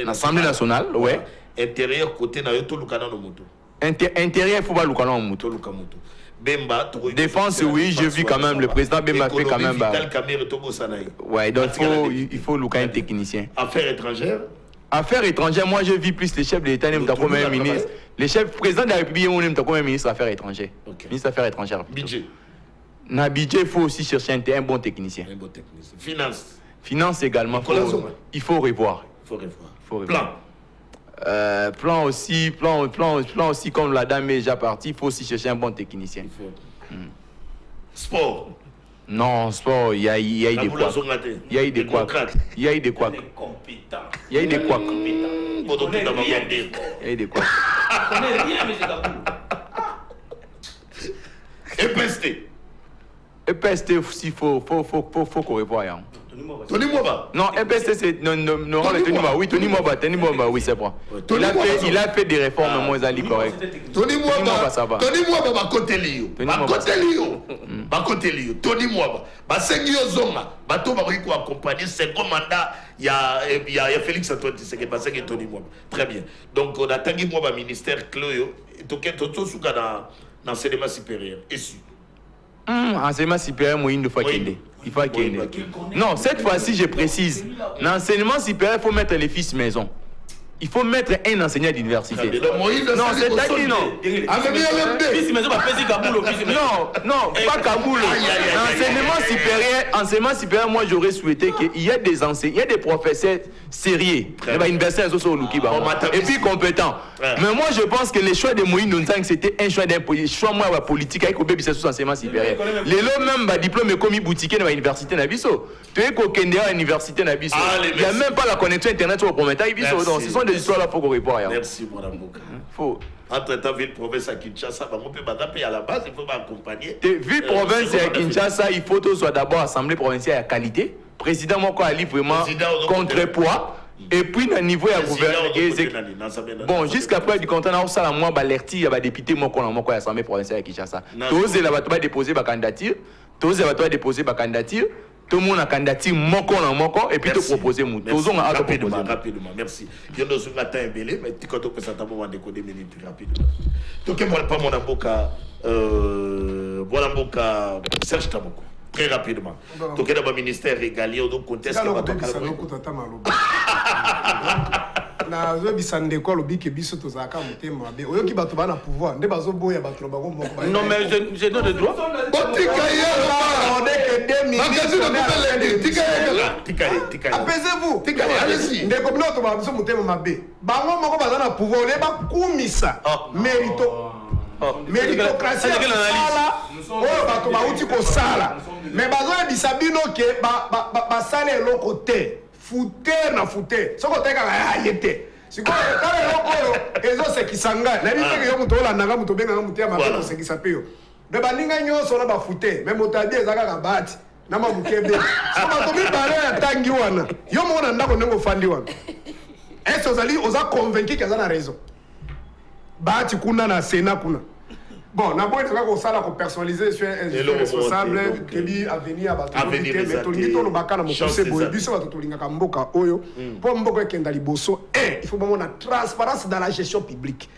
L'Assemblée nationale, ouais. Intérieur côté na yoto lukana no moto. Intérieur, il faut pas Lukano Mouto. Défense, oui, j'ai vu quand même, le président Bemba fait quand même. Ouais, donc il faut Luka un technicien. Affaires étrangères. Affaires étrangères, moi je vis plus les chefs de l'État, même comme un ministre. Les chefs président de la République, on aime comme un ministre des Affaires étrangères. Ministre des Affaires étrangères. Budget. Dans le budget, il faut aussi chercher un bon technicien. Un bon technicien. Finance. Finance également. Il faut revoir. Plan. Plan aussi, comme la dame est déjà partie, il faut aussi chercher un bon technicien. Sport. Non, sport, il y a eu des couacs. Il y a eu des couacs. Il y a eu des couacs. Il y a eu des couacs. Il y a eu des couacs. EPST. EPST, il faut qu'on réponde. Tony Mwaba. Non, EPST, c'est. Non, Tony Mwaba. Oui, Tony Mwaba, oui, c'est bon. Il a fait des réformes, moi, Zali, correct. Tony Mwaba, ça va. Tony Mwaba, ba côté Lio. Ba côté Lio. Tony Mwaba. Ba Sengi Ozonga. Ba to ba ko accompagner second mandat. Il y a Félix Antoine Tshisekedi, ba Sengi Tony Mwaba. Très bien. Donc on a Tangi Mwaba ministère Cloyo. Toke Toto Souka dans l'enseignement supérieur. Et su. Enseignement supérieur, moi, une fois qu'il est. Il faut qu'il est. Non, cette fois-ci, je précise. L'enseignement supérieur, il faut mettre les fils maison. Il faut mettre un enseignant d'université. Non, c'est-à-dire non. Non, pas Kaboul. L'enseignement supérieur, moi j'aurais souhaité qu'il y ait des enseignants, il y ait des professeurs sérieux. Et puis compétents. Mais moi je pense que le choix de Moïse Nonsang c'était un choix choix politique avec le sous enseignement supérieur. Les lots même diplôme comme boutique dans l'université Nabiso. Tu es qu'au Kenya à l'université Nabiso. Il n'y a même pas la connexion internet sur le prometteur. Ce sont des histoires là pour qu'on réponde. Merci mon amour. Faut. Entre-temps, ville province à Kinshasa, on peut pas taper à la base, il faut m'accompagner. Ville province à Kinshasa, il faut tout soit d'abord assemblée provinciale à qualité. Président Moko Ali vraiment contrepoids. Et puis, au niveau de la gouvernance. Bon, jusqu'à présent, du content, on a moi, l'alerti, il y a des députés Moko à l'Assemblée provinciale à Kinshasa. Tous les abattoirs déposé ma candidature. Tous les abattoirs déposé ma candidature. Tout le monde a candidature Moko, et puis te proposer mon. Rapidement, merci. Il y a un matin belé, mais tu comptes ça t'as moment de coder minutes rapidement. Donc, moi, pas mon avocat, voilà mon cas, Serge Tamoko. Très rapidement. Donc, il y a un ministère régalien, donc conteste que va na zo bisande ko lobi ke biso to zaka mutema be oyo ki bato bana pouvoir nde bazo boya bato bango moko non mais je donne le droit botika on est que 2 minutes tika apaisez-vous allez-y ndeko bino to ba biso mutema mabe bango moko bazana pouvoir le ba kumisa méritocratie sala oyo bato bauti kosala mais bazoyebisa bino ke basala eloko te fouter na fouter soko tekaka ya te sikoyo tala eloko oyo ezosekisa ngai nayebi teke yo moto olandanga moto obenganga moteya mabe kosekisa mpe yo me baninga nyonso na bafute me moto abi eza kaka bati na mabuke ebele so bato mibale ya tangi wana yo moko na ndako ndenge ofandi wana ese ozali oza convaincu ke aza na raison bati kuna na sena kuna bon na boy nanga kosala ko personnaliser sur un responsable kebi avenir avenir mais tolingi to lobaka na mokuse boye biso bato tolingaka mboka oyo po mboka ekenda liboso il faut vraiment la transparence dans la gestion publique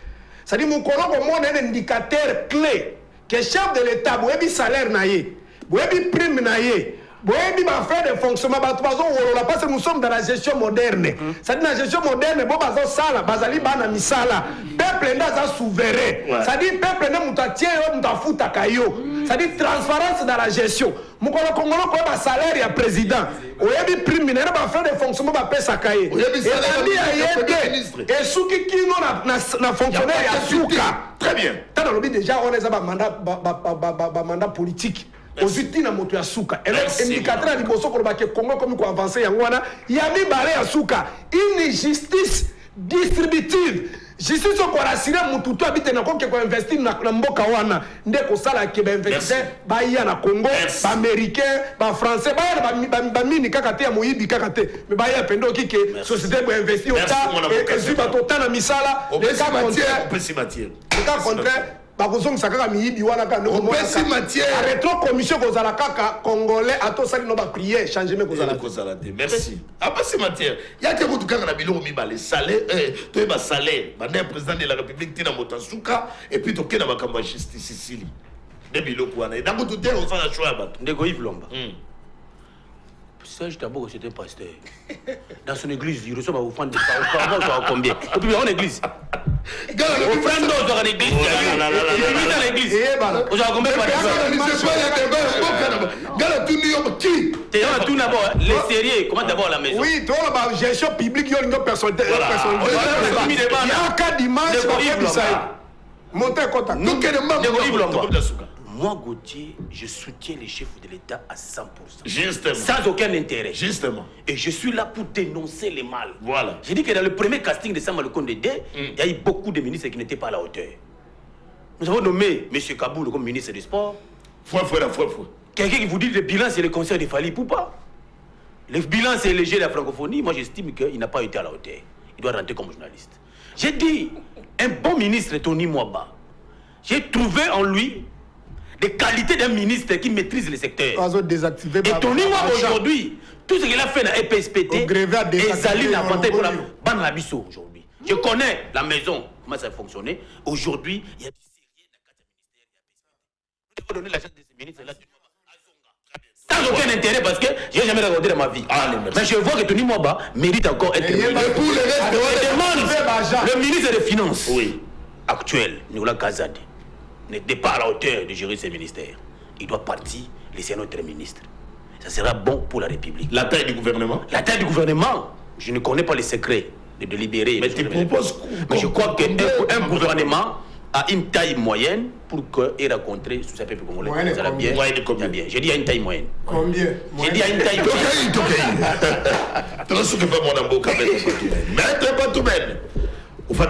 ça dit mon koloko mona un indicateur clé que chef de l'état boyebi salaire na ye boyebi prime na ye boyebi ba faire de fonctionnement bato bazo wolola parce que nous sommes dans la gestion moderne ça dit la gestion moderne bo bazo sala bazali bana misala peuple ndaza souverain ça dit peuple ne mutatie yo mutafuta kayo ça dit transparence dans la gestion mukolo kongolo ko ba salaire ya président oyebi prime na ba faire de fonctionnement ba pesa kaye et souki kino na fonctionnaire ya suka très bien tana lobi déjà on est ba mandat politique aux outils na moto ya suka et l'indicateur à liboso ko ba ke Congo comme ko avancer yango wana ya mibale ya suka une justice distributive justice ko rassurer mututu habite na ko ke ko investir na mboka wana nde ko sala ke ba investir ba ya na Congo ba américain ba français ba mini kaka te ya moyibi kaka te mais ba ya pendo ki ke société bo investir au ta et zuba to na misala les cas contraire bakozongisa kaka miyibi wana kaka opesi matière rétro commission kozala kaka congolais atosali no bapriere changement kozala te merci apesi matière yake kutu kaka na biloko mibale salaire toyeba salaire banda président de la république tina moto asuka et puis tokende na makambo ya justice isili nde biloko wana ndango tute osala choix ya bato ndeko Yves Lomba Serge Taboko c'était pasteur dans son église il reçoit aux offrandes de combien et puis en église offrande dans l'église il est dans l'église vous avez combien par tu es tout d'abord les sérieux comment d'abord la maison oui toi la gestion publique il y a une personne il y a un cas d'image monter contact moi, Gauthier, je soutiens les chefs de l'État à 100%. Justement. Sans aucun intérêt. Justement. Et je suis là pour dénoncer les mal. Voilà. J'ai dit que dans le premier casting de Samuel Konde D, il y a eu beaucoup de ministres qui n'étaient pas à la hauteur. Nous avons nommé M. Kaboul comme ministre des Sports. Foi. Quelqu'un qui vous dit que le bilan, c'est le concert de Fali Poupa. Le bilan, c'est léger de la francophonie. Moi, j'estime qu'il n'a pas été à la hauteur. Il doit rentrer comme journaliste. J'ai dit, un bon ministre, Tony Mwaba, j'ai trouvé en lui des qualités d'un ministre qui maîtrise le secteur. Et Tony Mwaba, aujourd'hui, tout ce qu'il a fait dans EPSPT, et Zali n'a pas pour la bande la bisso aujourd'hui. Je connais la maison, comment ça a fonctionné. Aujourd'hui, il y a du sérieux dans le ministère. Nous devons donner la chance de ces ministres-là. Sans aucun intérêt parce que je n'ai jamais regardé dans ma vie. Mais je vois que Tony Mwaba mérite encore être ministre. Le ministre des Finances actuel, Nicolas Kazadi, n'était pas à la hauteur de gérer ses ministères. Il doit partir, laisser notre ministre. Ça sera bon pour la République. La taille du gouvernement? La taille du gouvernement, je ne connais pas les secrets de délibérer. Mais tu proposes... Mais je crois qu'un gouvernement a une taille moyenne pour qu'il rencontre sous sa peuple congolais. Ça va bien. J'ai dit à une taille moyenne. Combien? J'ai dit à une taille moyenne. Maître Patoumène. Au fait,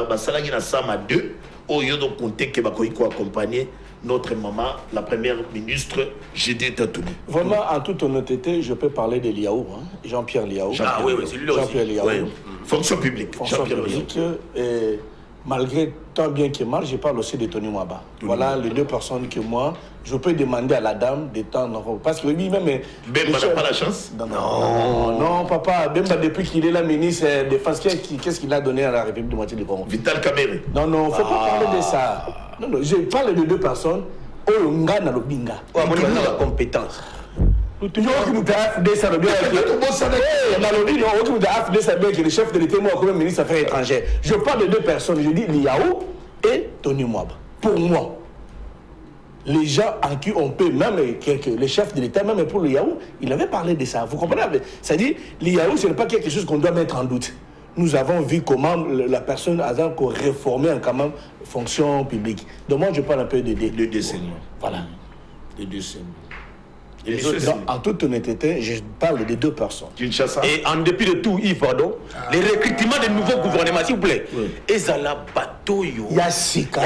Basalagi na Sama 2, au lieu de compter que Bakoïko accompagner notre maman, la première ministre, Judith Tatouni. Vraiment, en toute honnêteté, je peux parler de Liaou, hein? Jean-Pierre Liaou. Ah oui, c'est lui aussi. Jean-Pierre Liaou. Oui. Fonction publique. Fonction publique. Et malgré tant bien que mal, je parle aussi de Tony Mwaba. Voilà les deux personnes que moi, je peux demander à la dame de tendre. Parce que lui-même... Bemba n'a pas la chance? Non, papa. Bemba, depuis qu'il est là, ministre de Défense, qu'est-ce qu'il a donné à la République de Moitié du Congo? Vital Kamere. Non, il ne faut pas parler de ça. Non, je parle de deux personnes. Oyonga na Lobinga. La compétence. Le chef de l'État, moi, comme ministre des Affaires étrangères. Je parle de deux personnes. Je dis Liaou et Tony Mwaba. Pour moi, les gens en qui on peut, même les chefs de l'État, même pour Liaou, il avait parlé de ça. Vous comprenez? C'est-à-dire, Liaou, ce n'est pas quelque chose qu'on doit mettre en doute. Nous avons vu comment la personne a réformé en quand même fonction publique. Donc moi, je parle un peu de décennies. Voilà. De décennies. En toute honnêteté, je parle de deux personnes. Et en dépit de tout, Yves, pardon, les recrutements de nouveaux gouvernements, s'il vous plaît. Ezala Batoyo. Yassika.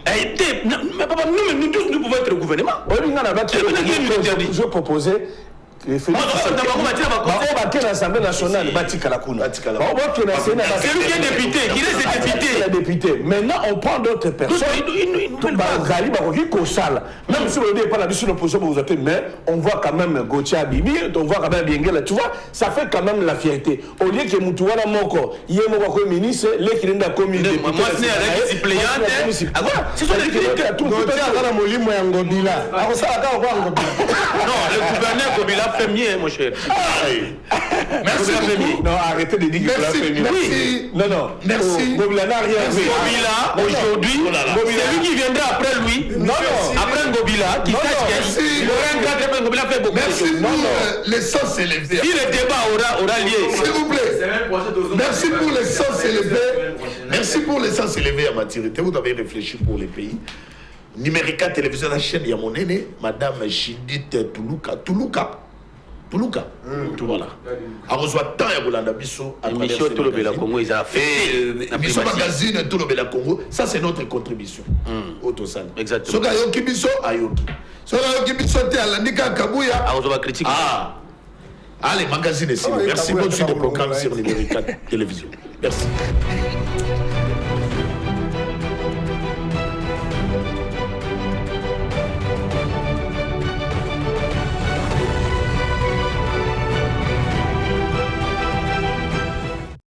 Mais papa, nous tous, nous pouvons être gouvernement. Je proposais. C'est lui qui est député, qui est député. Maintenant, on prend d'autres personnes. Même si on n'est pas là-dessus, mais on voit quand même Gauthier Bibi, on voit quand même Biengela. Tu vois, ça fait quand même la fierté. Au lieu que Moutouana Moko, il y a un ministre, les qui n'ont commis député. Moi, c'est un suppléant. C'est son député. Non, le gouverneur Kobila fait mieux, mon cher. Merci beaucoup. Non, arrêtez de dire que fait mieux. Merci. Non. Merci. Kobila n'a rien fait. Kobila, aujourd'hui, c'est lui qui viendra après lui. Non. Après Kobila, qui sache qu'il aura un cadre, après Kobila fait beaucoup de choses. Merci pour l'essence élevée. Si le débat aura lieu. S'il vous plaît. Merci pour l'essence élevée. Merci pour l'essence élevée à maturité. Vous avez réfléchi pour les pays. Numérica télévision, la chaîne Yamonene, Madame Judith Tuluka. Voilà. A reçoit tant à Bolanda Bisso à travers Émission Tout le Bela Congo, ils ont fait. Émission magazine Tout le Bela Congo, ça c'est notre contribution. Autosan. Exactement. Soka Yoki Bisso, Ayoki. Soka Yoki Bisso, t'es à l'Andika Kabouya. Ah, on va critiquer. Allez, magazine ici. Merci beaucoup de programme sur Numérica télévision. Merci.